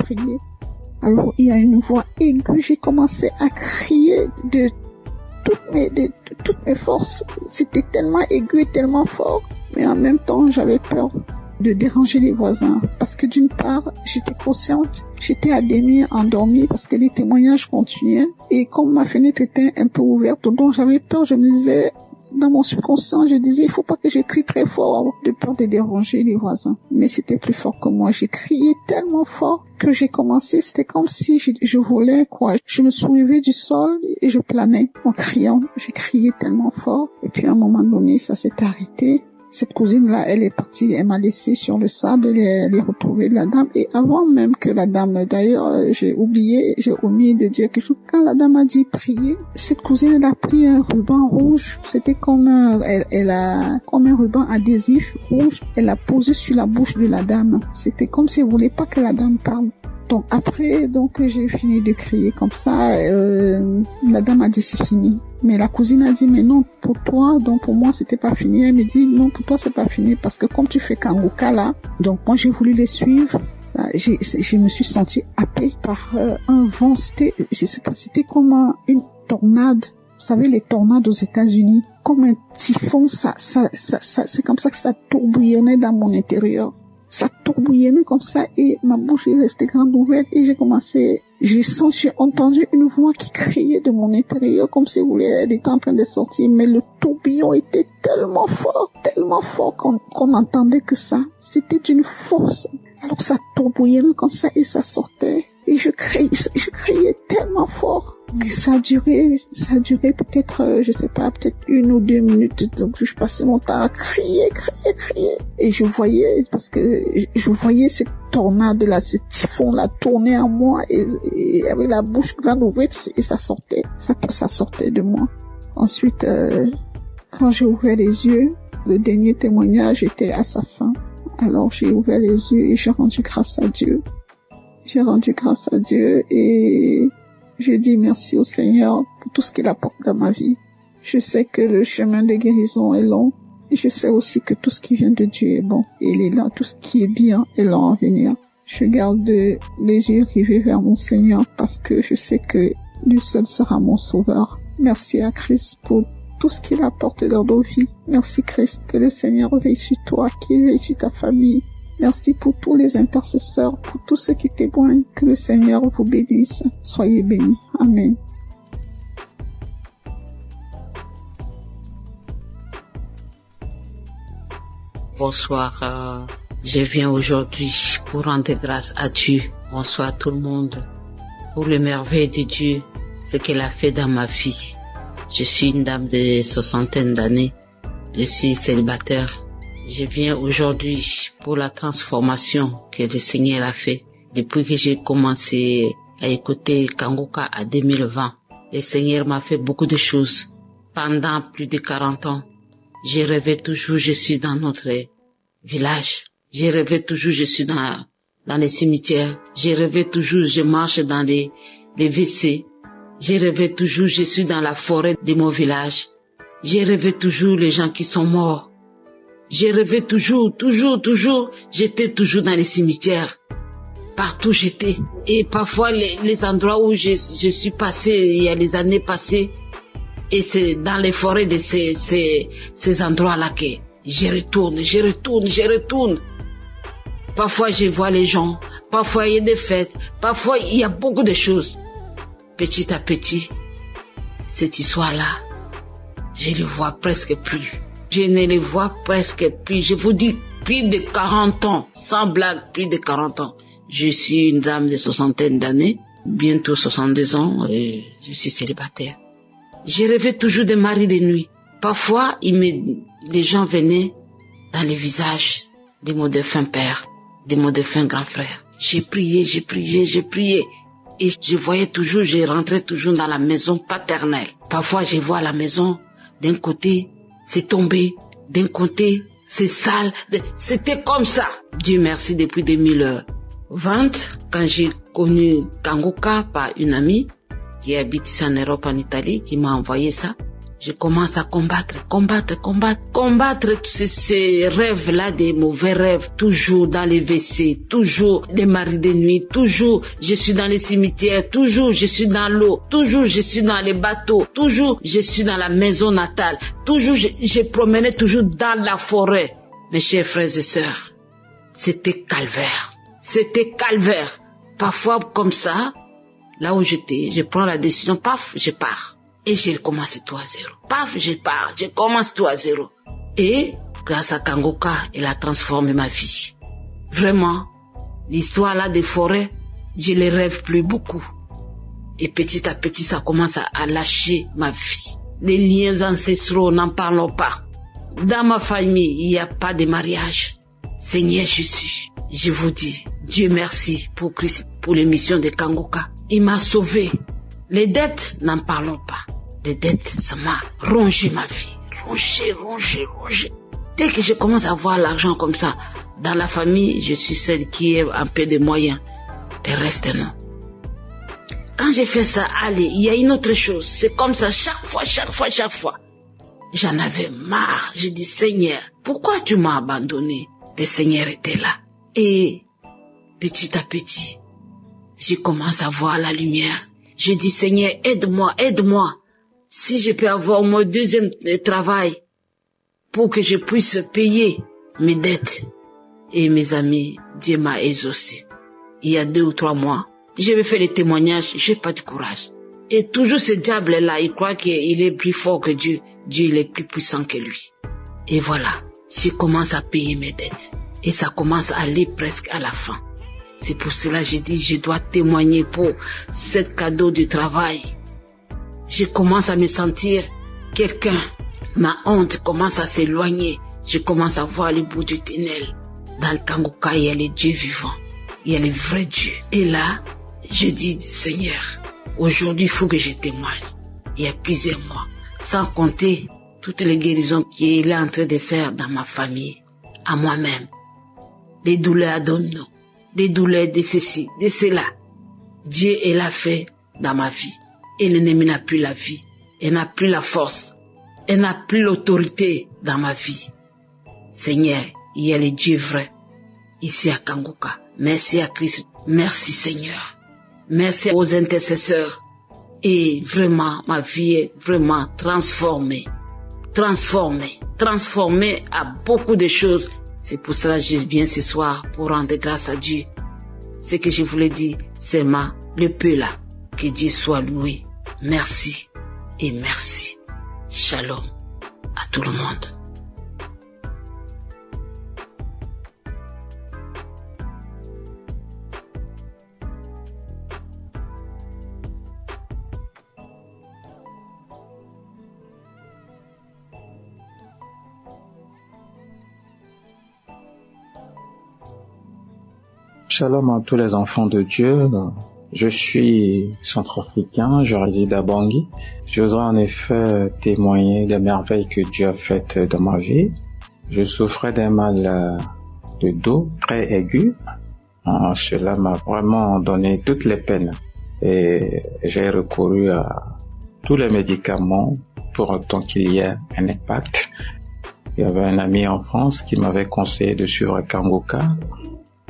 Alors il y a une voix aiguë, j'ai commencé à crier de toutes mes forces. C'était tellement aigu et tellement fort, mais en même temps j'avais peur de déranger les voisins, parce que d'une part j'étais consciente, j'étais à demi endormie parce que les témoignages continuaient et comme ma fenêtre était un peu ouverte, donc j'avais peur. Je me disais, dans mon subconscient, je disais, il faut pas que je crie très fort de peur de déranger les voisins. Mais c'était plus fort que moi. J'ai crié tellement fort que j'ai commencé, c'était comme si je volais, quoi. Je me soulevais du sol et je planais en criant. J'ai crié tellement fort et puis à un moment donné, ça s'est arrêté. Cette cousine-là, elle est partie, elle m'a laissé sur le sable, elle est retrouvée la dame. Et avant même que la dame, d'ailleurs, j'ai omis de dire quelque chose. Quand la dame a dit prier, cette cousine, elle a pris un ruban rouge. C'était comme comme un ruban adhésif rouge. Elle l'a posé sur la bouche de la dame. C'était comme si elle voulait pas que la dame parle. Donc après, j'ai fini de crier comme ça. La dame a dit c'est fini. Mais la cousine a dit mais non pour toi, donc pour moi c'était pas fini. Elle me dit non pour toi c'est pas fini parce que comme tu fais Kanguka là, donc moi j'ai voulu les suivre je me suis sentie happée par un vent. Je sais pas, c'était comme une tornade. Vous savez, les tornades aux États-Unis, comme un typhon, c'est comme ça que ça tourbillonnait dans mon intérieur. Ça tourbillonnait comme ça et ma bouche est restée grande ouverte et j'ai entendu une voix qui criait de mon intérieur comme si elle était en train de sortir, mais le tourbillon était tellement fort qu'on entendait que ça. C'était d'une force. Alors ça tourbillonnait comme ça et ça sortait. Et je criais tellement fort. Et ça a duré peut-être, je sais pas, peut-être 1 ou 2 minutes. Donc je passais mon temps à crier. Et je voyais cette tornade-là, ce typhon-là tourner en moi et avec la bouche grande ouverte et ça sortait de moi. Ensuite, quand j'ai ouvert les yeux, le dernier témoignage était à sa fin. Alors j'ai ouvert les yeux et j'ai rendu grâce à Dieu. Et je dis merci au Seigneur pour tout ce qu'il apporte dans ma vie. Je sais que le chemin de guérison est long et je sais aussi que tout ce qui vient de Dieu est bon. Et il est là, tout ce qui est bien est long à venir. Je garde les yeux rivés vers mon Seigneur parce que je sais que lui seul sera mon sauveur. Merci à Christ pour tout ce qu'il apporte dans nos vies. Merci Christ, que le Seigneur veille sur toi, qu'il veille sur ta famille. Merci pour tous les intercesseurs, pour tous ceux qui témoignent. Que le Seigneur vous bénisse. Soyez bénis. Amen. Bonsoir. Je viens aujourd'hui pour rendre grâce à Dieu. Bonsoir tout le monde. Pour les merveilles de Dieu, ce qu'il a fait dans ma vie. Je suis une dame de 60 d'années. Je suis célibataire. Je viens aujourd'hui pour la transformation que le Seigneur a fait. Depuis que j'ai commencé à écouter Kanguka en 2020, le Seigneur m'a fait beaucoup de choses. Pendant plus de 40 ans, j'ai rêvé toujours, je suis dans notre village. J'ai rêvé toujours, je suis dans les cimetières. J'ai rêvé toujours, je marche dans les WC. J'ai rêvé toujours, je suis dans la forêt de mon village. J'ai rêvé toujours les gens qui sont morts. J'ai rêvé toujours, j'étais toujours dans les cimetières. Partout j'étais. Et parfois les endroits où je suis passé, il y a les années passées, et c'est dans les forêts de ces endroits-là que je retourne. Parfois je vois les gens, parfois il y a des fêtes, parfois il y a beaucoup de choses. Petit à petit, cette histoire-là, je ne vois presque plus. Je ne les vois presque plus. Je vous dis, plus de 40 ans. Sans blague, plus de 40 ans. Je suis une dame de 60 d'années. Bientôt 62 ans. Et je suis célibataire. Je rêvais toujours de mari de nuit. Parfois, les gens venaient dans les visages de mon défunt père, de mon défunt grand frère. J'ai prié. Et je voyais toujours, je rentrais toujours dans la maison paternelle. Parfois, je vois la maison d'un côté, c'est tombé, d'un côté, c'est sale. C'était comme ça. Dieu merci, depuis 2020, quand j'ai connu Kanguka par une amie qui habite ici en Europe, en Italie, qui m'a envoyé ça, je commence à combattre tous ces rêves-là, des mauvais rêves, toujours dans les WC, toujours des maris de nuit, toujours je suis dans les cimetières, toujours je suis dans l'eau, toujours je suis dans les bateaux, toujours je suis dans la maison natale, toujours je promenais toujours dans la forêt. Mes chers frères et sœurs, c'était calvaire. Parfois comme ça, là où j'étais, je prends la décision, paf, je pars. Et je commence tout à zéro. Paf, je pars, je commence tout à zéro. Et grâce à Kanguka, elle a transformé ma vie. Vraiment, l'histoire là des forêts, je les rêve plus beaucoup. Et petit à petit, ça commence à lâcher ma vie. Les liens ancestraux, n'en parlons pas. Dans ma famille, il n'y a pas de mariage. Seigneur Jésus, je vous dis, Dieu merci pour Christ, pour l'émission de Kanguka. Il m'a sauvé. Les dettes, n'en parlons pas. Les dettes, ça m'a rongé ma vie. Rongé. Dès que je commence à voir l'argent comme ça, dans la famille, je suis celle qui a un peu de moyens. Le reste, non. Quand j'ai fait ça, allez, il y a une autre chose. C'est comme ça, chaque fois. J'en avais marre. J'ai dit, Seigneur, pourquoi tu m'as abandonné? Le Seigneur était là. Et petit à petit, je commence à voir la lumière. Je dis, Seigneur, aide-moi, aide-moi. Si je peux avoir mon deuxième travail pour que je puisse payer mes dettes. Et mes amis, Dieu m'a exaucé. Il y a 2 ou 3 mois, je vais faire les témoignages, j'ai pas de courage. Et toujours ce diable-là, il croit qu'il est plus fort que Dieu. Dieu, il est plus puissant que lui. Et voilà, je commence à payer mes dettes. Et ça commence à aller presque à la fin. C'est pour cela que je dis, je dois témoigner pour ce cadeau du travail. Je commence à me sentir quelqu'un. Ma honte commence à s'éloigner. Je commence à voir le bout du tunnel. Dans le Kanguka, il y a les dieux vivants. Il y a les vrais dieux. Et là, je dis, Seigneur, aujourd'hui, il faut que je témoigne. Il y a plusieurs mois. Sans compter toutes les guérisons qu'il est en train de faire dans ma famille, à moi-même. Des douleurs abdominaux, des douleurs de ceci, de cela. Dieu, il a fait dans ma vie. Et l'ennemi n'a plus la vie. Il n'a plus la force. Il n'a plus l'autorité dans ma vie. Seigneur, il y a les dieux vrais ici à Kanguka. Merci à Christ. Merci Seigneur. Merci aux intercesseurs. Et vraiment, ma vie est vraiment transformée. Transformée à beaucoup de choses. C'est pour cela que je viens ce soir pour rendre grâce à Dieu. Ce que je voulais dire, c'est le peu là. Que Dieu soit loué. Merci et merci. Shalom à tout le monde. Shalom à tous les enfants de Dieu. Je suis centrafricain, je réside à Bangui. Je voudrais en effet témoigner des merveilles que Dieu a faites dans ma vie. Je souffrais d'un mal de dos très aigu. Cela m'a vraiment donné toutes les peines. Et j'ai recouru à tous les médicaments pour autant qu'il y ait un impact. Il y avait un ami en France qui m'avait conseillé de suivre Kanguka.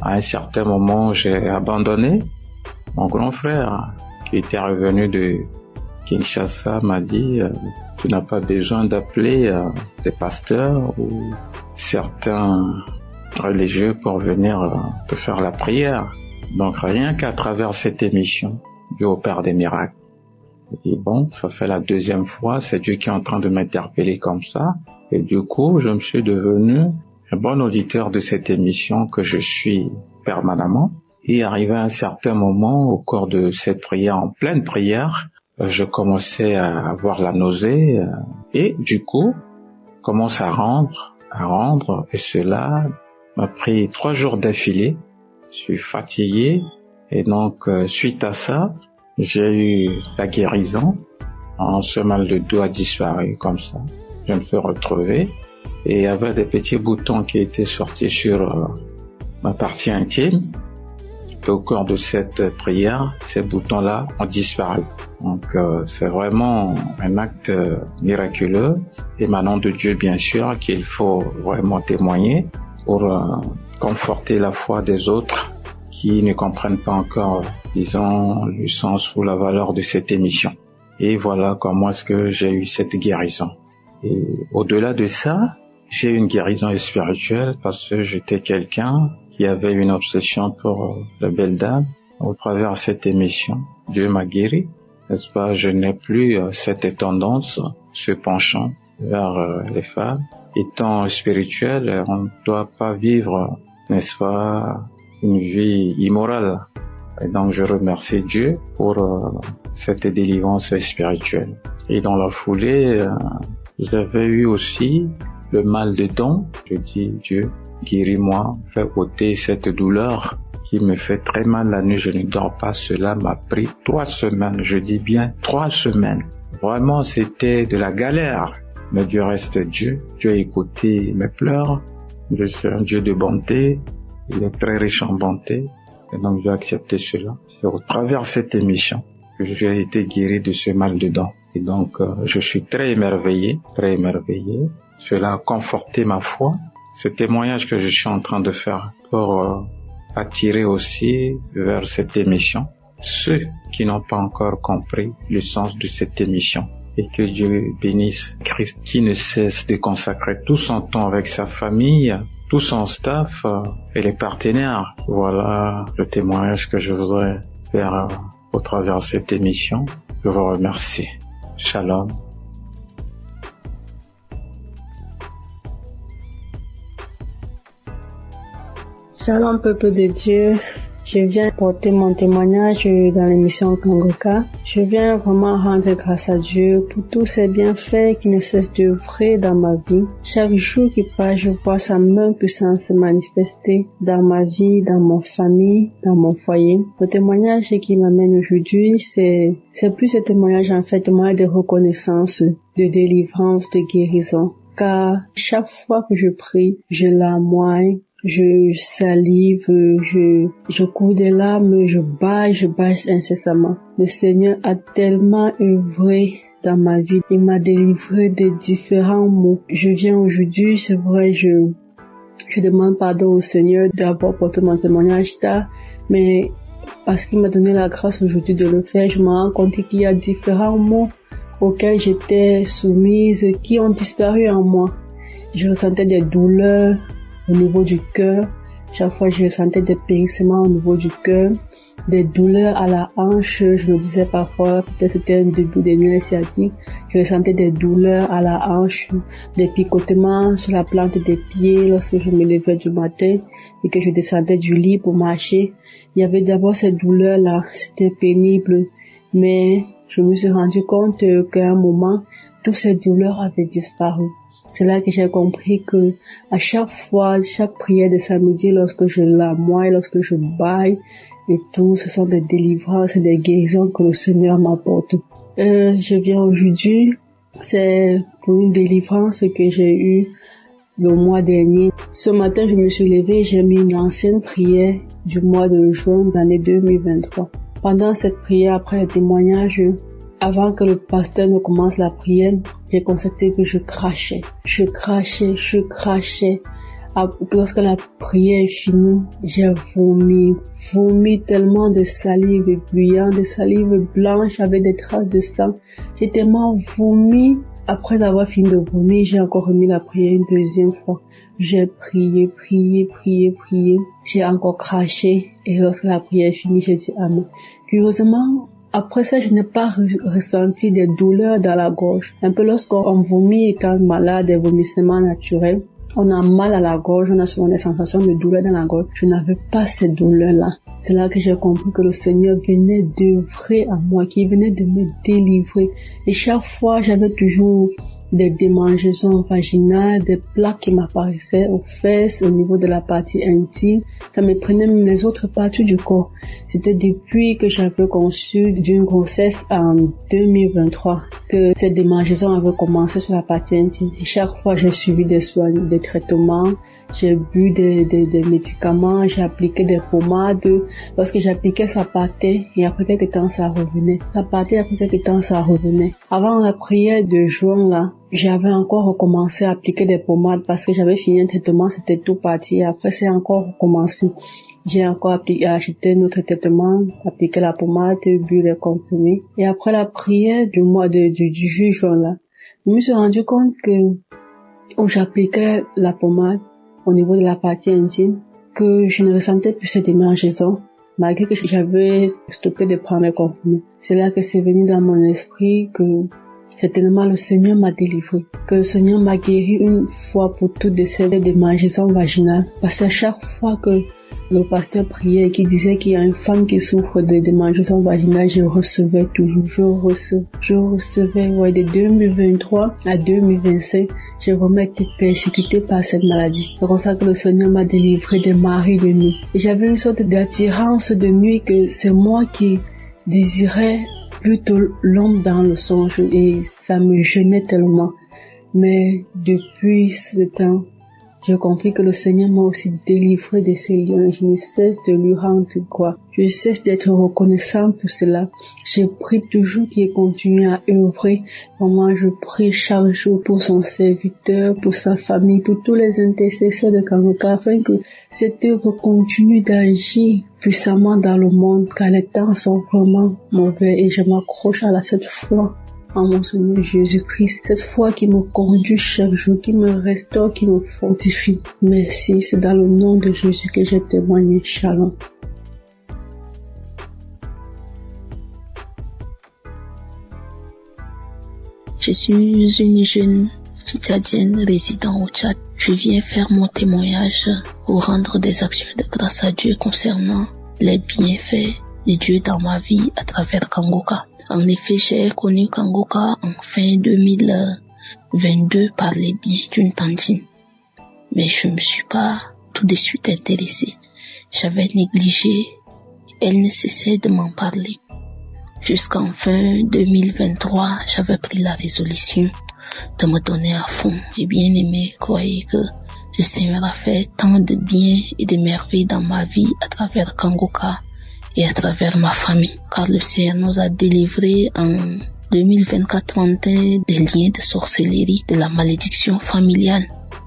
À un certain moment, j'ai abandonné. Mon grand frère, qui était revenu de Kinshasa, m'a dit tu n'as pas besoin d'appeler des pasteurs ou certains religieux pour venir te faire la prière. Donc rien qu'à travers cette émission, Dieu opère des miracles. J'ai dit bon, ça fait la 2e fois, c'est Dieu qui est en train de m'interpeller comme ça. Et du coup, je me suis devenu un bon auditeur de cette émission que je suis permanemment. Et arrivé à un certain moment, au cours de cette prière, en pleine prière, je commençais à avoir la nausée et du coup, commence à rendre, et cela m'a pris 3 jours d'affilée. Je suis fatigué et donc suite à ça, j'ai eu la guérison. Ce mal de dos a disparu comme ça. Je me suis retrouvé. Et il y avait des petits boutons qui étaient sortis sur ma partie intime. Et au cours de cette prière, ces boutons-là ont disparu. Donc c'est vraiment un acte miraculeux, émanant de Dieu bien sûr, qu'il faut vraiment témoigner pour conforter la foi des autres qui ne comprennent pas encore, disons, le sens ou la valeur de cette émission. Et voilà comment est-ce que j'ai eu cette guérison. Et au-delà de ça, j'ai eu une guérison spirituelle parce que j'étais quelqu'un qui avait une obsession pour la belle dame. Au travers de cette émission, Dieu m'a guéri. N'est-ce pas? Je n'ai plus cette tendance, ce penchant vers les femmes. Étant spirituel, on ne doit pas vivre, n'est-ce pas, une vie immorale. Et donc je remercie Dieu pour cette délivrance spirituelle. Et dans la foulée, j'avais eu aussi le mal de dents. Je dis, Dieu, guéris-moi, fais ôter cette douleur qui me fait très mal la nuit. Je ne dors pas. Cela m'a pris 3 semaines. Je dis bien 3 semaines. Vraiment, c'était de la galère. Mais du reste, Dieu a écouté mes pleurs. Je suis un Dieu de bonté. Il est très riche en bonté. Et donc, j'ai accepté cela. C'est au travers de cette émission que j'ai été guéri de ce mal de dents. Et donc, je suis très émerveillé. Cela a conforté ma foi. Ce témoignage que je suis en train de faire pour attirer aussi vers cette émission ceux qui n'ont pas encore compris le sens de cette émission. Et que Dieu bénisse Christ qui ne cesse de consacrer tout son temps avec sa famille, tout son staff et les partenaires. Voilà le témoignage que je voudrais faire au travers de cette émission. Je vous remercie. Shalom. Shalom peuple de Dieu, je viens porter mon témoignage dans l'émission Kangoka. Je viens vraiment rendre grâce à Dieu pour tous ses bienfaits qui ne cessent d'œuvrer dans ma vie. Chaque jour qui passe, je vois sa main puissante se manifester dans ma vie, dans mon famille, dans mon foyer. Le témoignage qui m'amène aujourd'hui, c'est plus un témoignage en fait, témoignage de reconnaissance, de délivrance, de guérison. Car chaque fois que je prie, je larmoie, je salive, je cours des larmes, je baille incessamment. Le Seigneur a tellement œuvré dans ma vie. Il m'a délivré de différents maux. Je viens aujourd'hui, c'est vrai, je demande pardon au Seigneur d'avoir porté mon témoignage tard, mais parce qu'il m'a donné la grâce aujourd'hui de le faire, je me rends compte qu'il y a différents maux auxquels j'étais soumise qui ont disparu en moi. Je ressentais des douleurs au niveau du cœur. Chaque fois, je ressentais des périssements au niveau du cœur, des douleurs à la hanche. Je me disais parfois, peut-être c'était un début des nerfs sciatiques. Je ressentais des douleurs à la hanche, des picotements sur la plante des pieds lorsque je me levais du matin et que je descendais du lit pour marcher. Il y avait d'abord ces douleurs-là, c'était pénible, mais je me suis rendu compte qu'à un moment, toutes ces douleurs avaient disparu. C'est là que j'ai compris que à chaque fois, chaque prière de samedi, lorsque je larmoie, lorsque je baille et tout, ce sont des délivrances et des guérisons que le Seigneur m'apporte. Je viens aujourd'hui, c'est pour une délivrance que j'ai eue le mois dernier. Ce matin, je me suis levée, j'ai mis une ancienne prière du mois de juin de l'année 2023. Pendant cette prière, après le témoignage, avant que le pasteur ne commence la prière, j'ai constaté que je crachais. Lorsque la prière est finie, j'ai vomi tellement de salive brillante, de salive blanche avec des traces de sang. J'ai tellement vomi. Après avoir fini de vomir, j'ai encore remis la prière une deuxième fois. J'ai prié. J'ai encore craché. Et lorsque la prière est finie, j'ai dit Amen. Curieusement, après ça, je n'ai pas ressenti des douleurs dans la gorge. Un peu lorsqu'on vomit étant malade, des vomissements naturels, on a mal à la gorge, on a souvent des sensations de douleur dans la gorge. Je n'avais pas ces douleurs-là. C'est là que j'ai compris que le Seigneur venait d'œuvrer à moi, qu'il venait de me délivrer. Et chaque fois, j'avais toujours des démangeaisons vaginales, des plaques qui m'apparaissaient aux fesses, au niveau de la partie intime. Ça me prenait même les autres parties du corps. C'était depuis que j'avais conçu d'une grossesse en 2023 que ces démangeaisons avaient commencé sur la partie intime. Et chaque fois, j'ai suivi des soins, des traitements, j'ai bu des médicaments, j'ai appliqué des pommades. Lorsque j'appliquais, ça partait et après quelques temps, ça revenait. Ça partait, après quelques temps, ça revenait. Avant la prière de juin, là, j'avais encore recommencé à appliquer des pommades parce que j'avais fini un traitement, c'était tout parti. Et après, c'est encore recommencé. J'ai encore acheté notre traitement, appliqué la pommade, bu les comprimés. Et après la prière du mois du juin, là, je me suis rendu compte que où j'appliquais la pommade au niveau de la partie intime, que je ne ressentais plus cette démangeaison, malgré que j'avais stoppé de prendre les comprimés. C'est là que c'est venu dans mon esprit que certainement le Seigneur m'a délivré, que le Seigneur m'a guéri une fois pour toutes de ces démangeaisons vaginales. Parce que chaque fois que le pasteur priait et qui disait qu'il y a une femme qui souffre de démangeaisons vaginales, je recevais toujours, je recevais, ouais, de 2023 à 2025, j'ai vraiment été persécutée par cette maladie. C'est comme ça que le Seigneur m'a délivré des maris de nuit. Et j'avais une sorte d'attirance de nuit que c'est moi qui désirais plutôt l'homme dans le songe et ça me gênait tellement. Mais depuis ce temps, J'ai compris que le Seigneur m'a aussi délivré de ces liens. Je ne cesse de lui rendre gloire. Je cesse d'être reconnaissant pour cela. Je prie toujours qu'il continue à œuvrer. Maman, je prie chaque jour pour son serviteur, pour sa famille, pour tous les intercesseurs de Kangoka, afin que cette œuvre continue d'agir puissamment dans le monde, car les temps sont vraiment mauvais et je m'accroche à cette foi en mon Seigneur Jésus-Christ, cette foi qui me conduit chaque jour, qui me restaure, qui me fortifie. Merci, c'est dans le nom de Jésus que j'ai témoigné. Shalom. Je suis une jeune fille tchadienne résidant au Tchad. Je viens faire mon témoignage pour rendre des actions de grâce à Dieu concernant les bienfaits de Dieu dans ma vie à travers Kangoka. En effet, j'ai connu Kangoka en fin 2022 par les biais d'une tantine. Mais je ne me suis pas tout de suite intéressée. J'avais négligé. Elle ne cessait de m'en parler. Jusqu'en fin 2023, j'avais pris la résolution de me donner à fond. Et bien aimé, croyez que le Seigneur a fait tant de bien et de merveilles dans ma vie à travers Kangoka et à travers ma famille, car le Seigneur nous a délivrés en 2024-31 des liens de sorcellerie, de la malédiction familiale,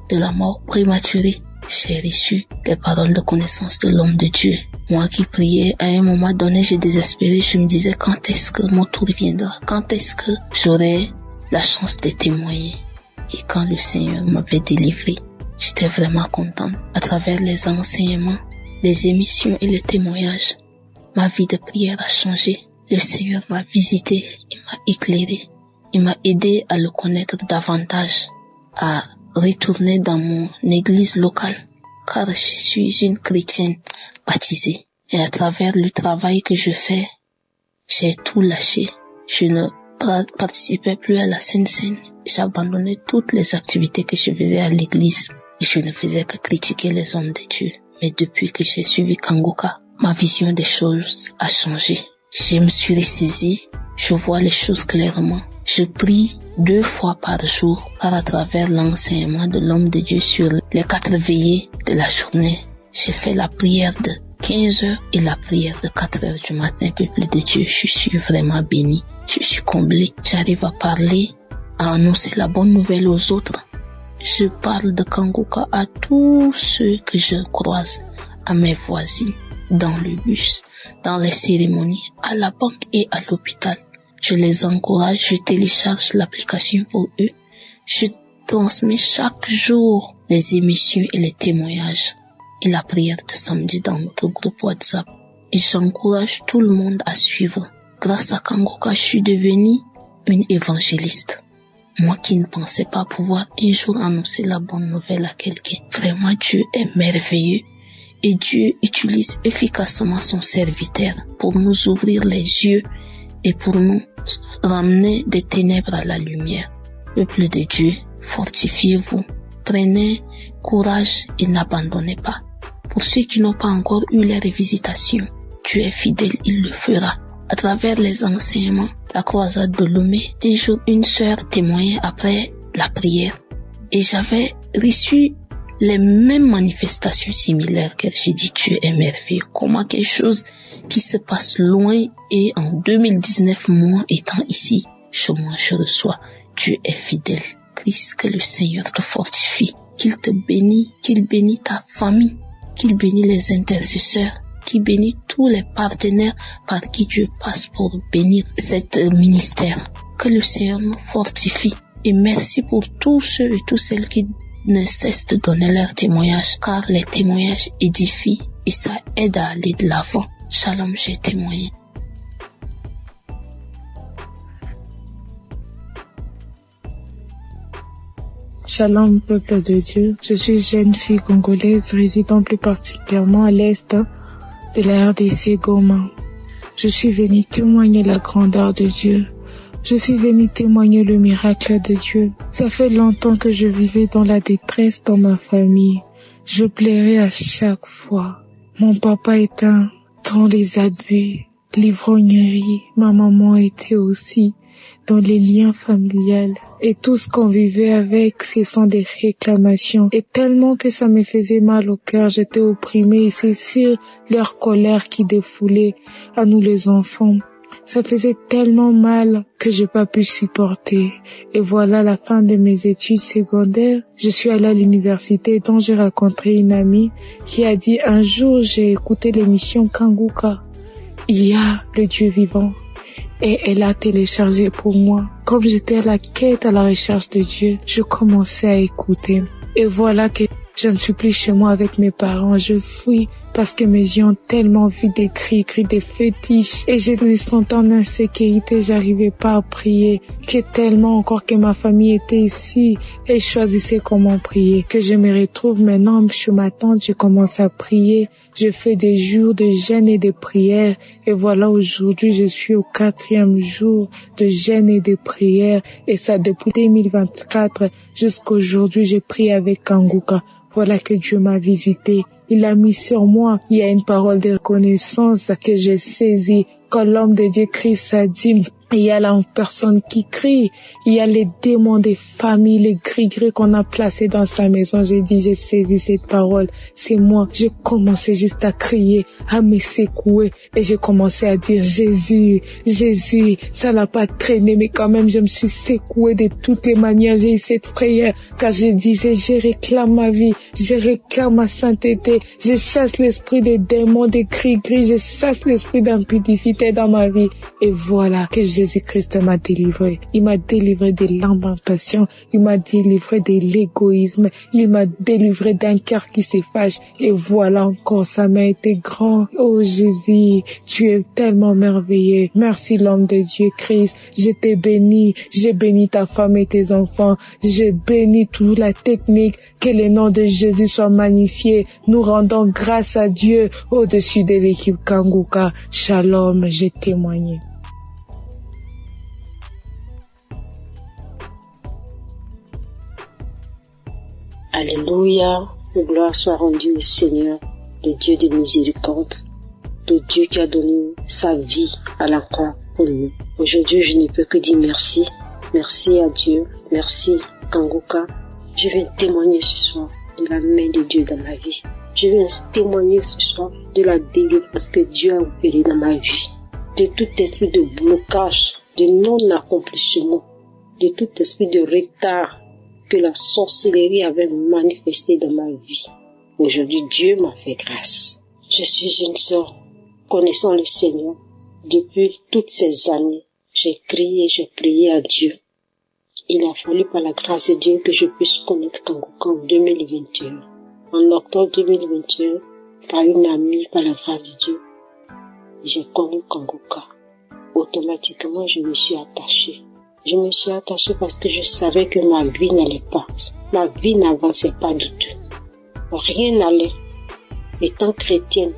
de la mort prématurée. J'ai reçu les paroles de connaissance de l'homme de Dieu. Moi qui priais, à un moment donné, je désespérais, je me disais quand est-ce que mon tour viendra, quand est-ce que j'aurai la chance de témoigner. Et quand le Seigneur m'avait délivré, j'étais vraiment contente. À travers les enseignements, les émissions et les témoignages, ma vie de prière a changé. Le Seigneur m'a visité, il m'a éclairé, il m'a aidé à le connaître davantage, à retourner dans mon église locale, car je suis une chrétienne baptisée. Et à travers le travail que je fais, j'ai tout lâché. Je ne participais plus à la Sainte Seine. J'ai abandonné toutes les activités que je faisais à l'église et je ne faisais que critiquer les hommes de Dieu. Mais depuis que j'ai suivi Kangoka, ma vision des choses a changé. Je me suis ressaisie, je vois les choses clairement. Je prie 2 fois par jour, car à travers l'enseignement de l'homme de Dieu sur les 4 veillées de la journée, j'ai fait la prière de 15 heures et la prière de 4 heures du matin. Peuple de Dieu, je suis vraiment béni, je suis comblé. J'arrive à parler, à annoncer la bonne nouvelle aux autres. Je parle de Kangoka à tous ceux que je croise, à mes voisines, dans le bus, dans les cérémonies, à la banque et à l'hôpital. Je les encourage, je télécharge l'application pour eux. Je transmets chaque jour les émissions et les témoignages et la prière de samedi dans notre groupe WhatsApp. Et j'encourage tout le monde à suivre. Grâce à Kangoka, je suis devenue une évangéliste. Moi qui ne pensais pas pouvoir un jour annoncer la bonne nouvelle à quelqu'un. Vraiment, Dieu est merveilleux. Et Dieu utilise efficacement son serviteur pour nous ouvrir les yeux et pour nous ramener des ténèbres à la lumière. Peuple de Dieu, fortifiez-vous, prenez courage et n'abandonnez pas. Pour ceux qui n'ont pas encore eu leur visitation, Dieu est fidèle, il le fera. À travers les enseignements, la croisade de Lomé, un jour une sœur témoignait après la prière et j'avais reçu les mêmes manifestations similaires qu'elle. J'ai dit Dieu est merveilleux. Comment quelque chose qui se passe loin et en 2019, moi étant ici, je reçois. Dieu est fidèle. Christ, que le Seigneur te fortifie, qu'il te bénisse, qu'il bénisse ta famille, qu'il bénisse les intercesseurs, qu'il bénisse tous les partenaires par qui Dieu passe pour bénir cet ministère. Que le Seigneur nous fortifie. Et merci pour tous ceux et toutes celles qui ne cessent de donner leur témoignage, car les témoignages édifient et ça aide à aller de l'avant. Shalom, j'ai témoigné. Shalom, peuple de Dieu. Je suis jeune fille congolaise résidant plus particulièrement à l'est de la RDC Goma. Je suis venue témoigner la grandeur de Dieu. Je suis venue témoigner le miracle de Dieu. Ça fait longtemps que je vivais dans la détresse dans ma famille. Je pleurais à chaque fois. Mon papa était dans les abus, l'ivrognerie. Ma maman était aussi dans les liens familiales. Et tout ce qu'on vivait avec, ce sont des réclamations. Et tellement que ça me faisait mal au cœur, j'étais opprimée. Et c'est sur leur colère qui défoulait à nous les enfants. Ça faisait tellement mal que j'ai pas pu supporter. Et voilà la fin de mes études secondaires. Je suis allée à l'université dont j'ai rencontré une amie qui a dit un jour j'ai écouté l'émission Kanguka. Il y a le Dieu vivant. Et elle a téléchargé pour moi. Comme j'étais à la quête, à la recherche de Dieu, je commençais à écouter. Et voilà que je ne suis plus chez moi avec mes parents. Je fuis parce que mes yeux ont tellement vu des cris, des fétiches. Et je me sentais en insécurité. J'arrivais pas à prier. Que tellement encore que ma famille était ici. Et je choisissais comment prier. Que je me retrouve maintenant chez ma tante. Je commence à prier. Je fais des jours de jeûne et de prière. Et voilà, aujourd'hui, je suis au 4e jour de jeûne et de prière. Et ça, depuis 2024 jusqu'à aujourd'hui, je prie avec Kanguka. Voilà que Dieu m'a visité. Il a mis sur moi. Il y a une parole de reconnaissance que j'ai saisie. Quand l'homme de Dieu Christ a dit, il y a la personne qui crie, il y a les démons des familles, les gris-gris qu'on a placés dans sa maison. J'ai dit, j'ai saisi cette parole. C'est moi. J'ai commencé juste à crier, à me secouer. Et j'ai commencé à dire, Jésus, Jésus. Ça n'a pas traîné, mais quand même, je me suis secouée de toutes les manières. J'ai eu cette prière, car je disais, je réclame ma vie, je réclame ma sainteté, je chasse l'esprit des démons, des gris-gris, je chasse l'esprit d'impudicité dans ma vie. Et voilà que Jésus-Christ m'a délivré. Il m'a délivré de lamentation. Il m'a délivré de l'égoïsme. Il m'a délivré d'un cœur qui se fâche. Et voilà encore, ça m'a été grand. Oh Jésus, tu es tellement merveilleux. Merci l'homme de Dieu Christ. Je t'ai béni. J'ai béni ta femme et tes enfants. J'ai béni toute la technique. Que le nom de Jésus soit magnifié. Nous rendons grâce à Dieu au-dessus de l'équipe Kanguka. Shalom, j'ai témoigné. Alléluia, gloire soit rendue au Seigneur, le Dieu de miséricorde, le Dieu qui a donné sa vie à la croix pour nous. Aujourd'hui, je ne peux que dire merci. Merci à Dieu, merci Kanguka. Je viens témoigner ce soir de la main de Dieu dans ma vie. Je viens témoigner ce soir de la délivrance que Dieu a opérée dans ma vie. De tout esprit de blocage, de non-accomplissement, de tout esprit de retard que la sorcellerie avait manifesté dans ma vie. Aujourd'hui, Dieu m'a fait grâce. Je suis une sœur connaissant le Seigneur. Depuis toutes ces années, j'ai crié, j'ai prié à Dieu. Il a fallu par la grâce de Dieu que je puisse connaître Kanguka en 2021. En octobre 2021, par une amie, par la grâce de Dieu, j'ai connu Kanguka. Automatiquement, je me suis attachée. Je me suis attachée parce que je savais que ma vie n'allait pas. Ma vie n'avançait pas du tout. Rien n'allait. Étant chrétienne,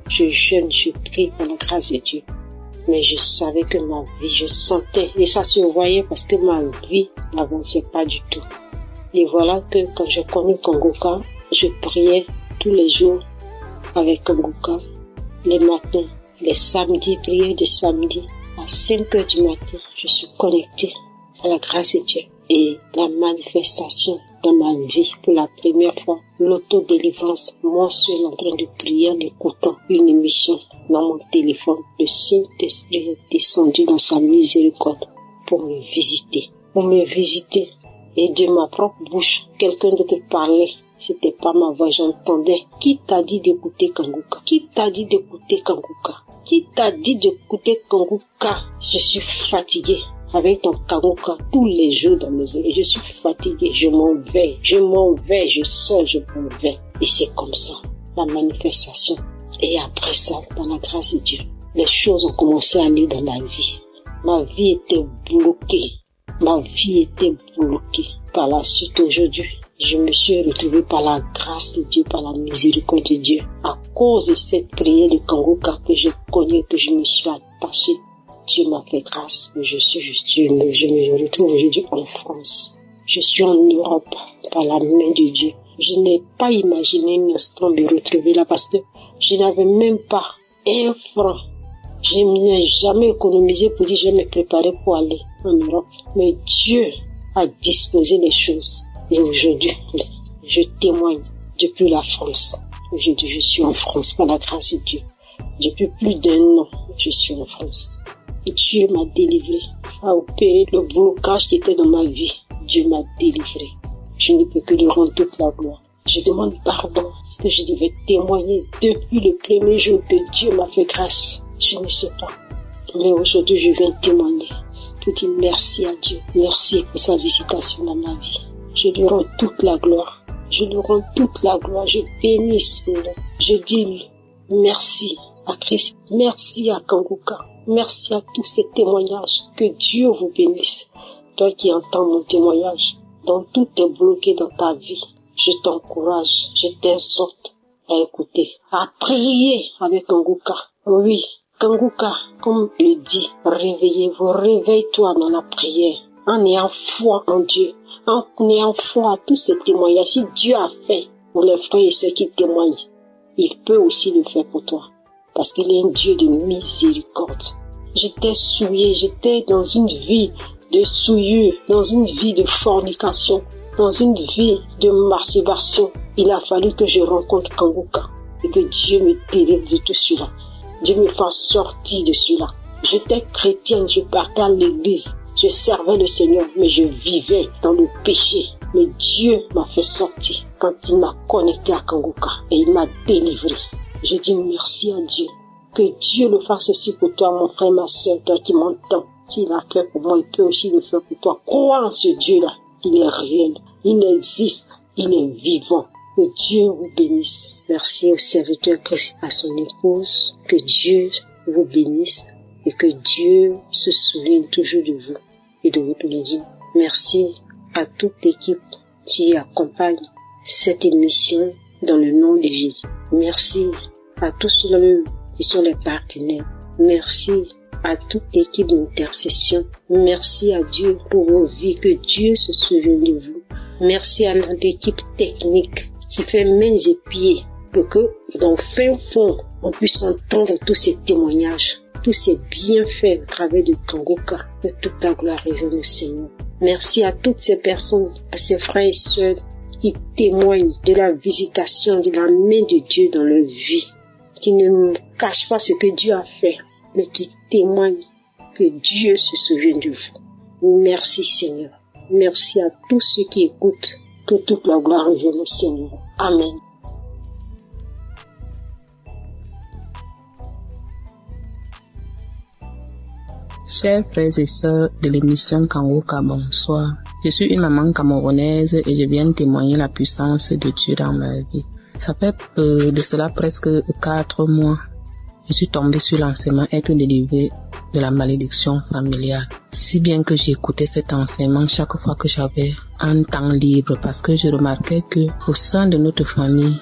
je jeûne, je prie par la grâce de Dieu. Mais je savais que ma vie, je sentais, et ça se voyait parce que ma vie n'avançait pas du tout. Et voilà que quand j'ai connu Kanguka, je priais tous les jours avec Kanguka, les matins, les samedis, prière de samedi. À 5 heures du matin, je suis connectée à la grâce de Dieu. Et la manifestation dans ma vie, pour la première fois, l'autodélivrance mensuelle en train de prier en écoutant une émission dans mon téléphone. Le Saint-Esprit est descendu dans sa miséricorde pour me visiter. Et de ma propre bouche, quelqu'un d'autre parlait. C'était pas ma voix, j'entendais. Qui t'a dit d'écouter Kanguka? Qui t'a dit d'écouter Kanguka? Qui t'a dit d'écouter Kanguka? Je suis fatiguée avec ton Kanguka tous les jours dans mes oreilles. Je suis fatiguée, je m'en vais, je sors, je m'en vais. Et c'est comme ça, la manifestation. Et après ça, dans la grâce de Dieu, les choses ont commencé à aller dans ma vie. Ma vie était bloquée. Par la suite, aujourd'hui, je me suis retrouvée par la grâce de Dieu, par la miséricorde de Dieu. À cause de cette prière de Kanguka que je connais, que je me suis attachée, Dieu m'a fait grâce. Je me retrouve aujourd'hui en France. Je suis en Europe par la main de Dieu. Je n'ai pas imaginé un instant me retrouver là parce que je n'avais même pas un franc. Je n'ai jamais économisé pour dire je vais me préparer pour aller en Europe. Mais Dieu a disposé les choses. Et aujourd'hui, je témoigne depuis la France. Aujourd'hui, je suis en France par la grâce de Dieu. Depuis plus d'1 an, je suis en France. Et Dieu m'a délivré, a opéré le blocage qui était dans ma vie. Dieu m'a délivré. Je ne peux que lui rendre toute la gloire. Je demande pardon parce que je devais témoigner depuis le premier jour que Dieu m'a fait grâce. Je ne sais pas. Mais aujourd'hui, je viens témoigner pour dire merci à Dieu. Merci pour sa visitation dans ma vie. Je lui rends toute la gloire. Je lui rends toute la gloire. Je bénis son nom. Je dis merci à Christ. Merci à Kanguka. Merci à tous ces témoignages. Que Dieu vous bénisse. Toi qui entends mon témoignage, dont tout est bloqué dans ta vie, je t'encourage, je t'exhorte à écouter, à prier avec Kanguka. Oui, Kanguka, comme il dit, réveillez-vous, réveille-toi dans la prière, en ayant foi en Dieu, en ayant foi à tous ces témoignages. Si Dieu a fait pour les frères et ceux qui témoignent, il peut aussi le faire pour toi, parce qu'il est un Dieu de miséricorde. J'étais souillée, j'étais dans une vie de souillure, dans une vie de fornication, dans une vie de masturbation. Il a fallu que je rencontre Kanguka et que Dieu me délivre de tout cela. Dieu me fasse sortir de cela. J'étais chrétienne, je partais à l'église, je servais le Seigneur, mais je vivais dans le péché. Mais Dieu m'a fait sortir quand il m'a connecté à Kanguka et il m'a délivré. Je dis merci à Dieu. Que Dieu le fasse aussi pour toi, mon frère, ma soeur, toi qui m'entends. S'il a fait pour moi, il peut aussi le faire pour toi. Crois en ce Dieu-là. Il est réel. Il existe. Il est vivant. Que Dieu vous bénisse. Merci au serviteur Christ, à son épouse. Que Dieu vous bénisse et que Dieu se souvienne toujours de vous et de votre maison. Merci à toute l'équipe qui accompagne cette émission dans le nom de Jésus. Merci à tous ceux qui sont les partenaires. Merci à toute l'équipe d'intercession. Merci à Dieu pour vos vies, que Dieu se souvienne de vous. Merci à notre équipe technique qui fait mains et pieds pour que dans le fin fond, on puisse entendre tous ces témoignages, tous ces bienfaits au travers de Kanguka. Que toute la gloire revienne au Seigneur. Merci à toutes ces personnes, à ces frères et sœurs qui témoignent de la visitation, de la main de Dieu dans leur vie, qui ne cachent pas ce que Dieu a fait, mais qui témoignent que Dieu se souvient de vous. Merci Seigneur. Merci à tous ceux qui écoutent. Que toute la gloire revienne au Seigneur. Amen. Chers frères et sœurs de l'émission Kanguka, bonsoir. Je suis une maman camerounaise et je viens témoigner la puissance de Dieu dans ma vie. Ça fait de cela presque 4 mois. Je suis tombée sur l'enseignement être délivrée de la malédiction familiale. Si bien que j'écoutais cet enseignement chaque fois que j'avais un temps libre parce que je remarquais que au sein de notre famille,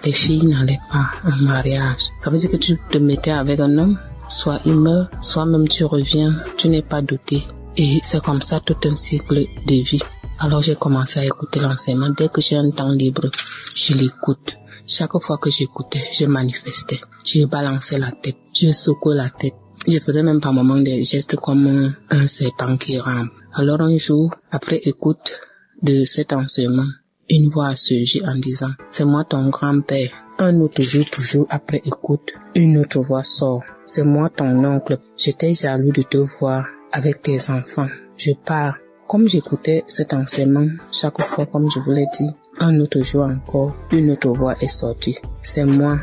les filles n'allaient pas en mariage. Ça veut dire que tu te mettais avec un homme, soit il meurt, soit même tu reviens, tu n'es pas doté. Et c'est comme ça tout un cycle de vie. Alors j'ai commencé à écouter l'enseignement. Dès que j'ai un temps libre, je l'écoute. Chaque fois que j'écoutais, je manifestais. Je balançais la tête, je secouais la tête. Je faisais même par moments des gestes comme un serpent qui rampe. Alors un jour, après écoute de cet enseignement, une voix a surgi en disant « C'est moi ton grand-père ». Un autre jour, toujours après écoute, une autre voix sort « C'est moi ton oncle, j'étais jaloux de te voir avec tes enfants, je pars ». Comme j'écoutais cet enseignement, chaque fois, comme je vous l'ai dit, un autre jour encore, une autre voix est sortie. C'est moi,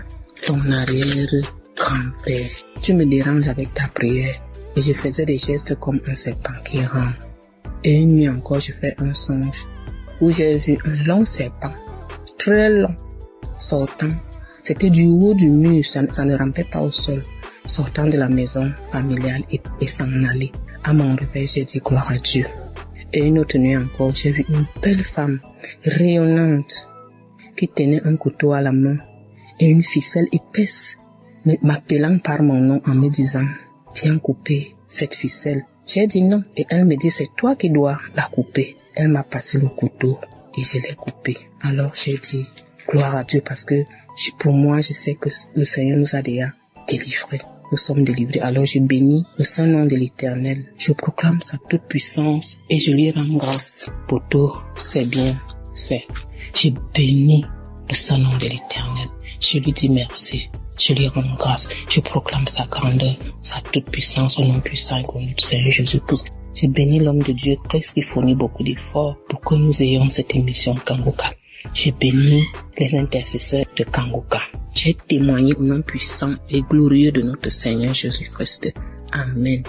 ton arrière-grand-père. Tu me déranges avec ta prière. Et je faisais des gestes comme un serpent qui rampe. Et une nuit encore, je fais un songe où j'ai vu un long serpent, très long, sortant. C'était du haut du mur, ça ne rampait pas au sol, sortant de la maison familiale et s'en aller. À mon réveil, j'ai dit gloire à Dieu. Et une autre nuit encore, j'ai vu une belle femme rayonnante qui tenait un couteau à la main et une ficelle épaisse, m'appelant par mon nom en me disant « Viens couper cette ficelle ». J'ai dit non et elle me dit « C'est toi qui dois la couper ». Elle m'a passé le couteau et je l'ai coupé. Alors j'ai dit « Gloire à Dieu » parce que pour moi, je sais que le Seigneur nous a déjà délivrés. nous sommes délivrés. Alors je bénis le Saint-Nom de l'Éternel. Je proclame sa toute puissance et je lui rends grâce pour tout ses bienfaits. Je bénis le Saint-Nom de l'Éternel. Je lui dis merci. Je lui rends grâce. Je proclame sa grandeur, sa toute puissance au nom puissant et connu du Seigneur Jésus-Christ. J'ai béni l'homme de Dieu, Christ, qui fournit beaucoup d'efforts pour que nous ayons cette émission Kanguka. J'ai béni les intercesseurs de Kanguka. J'ai témoigné au nom puissant et glorieux de notre Seigneur Jésus-Christ. Amen.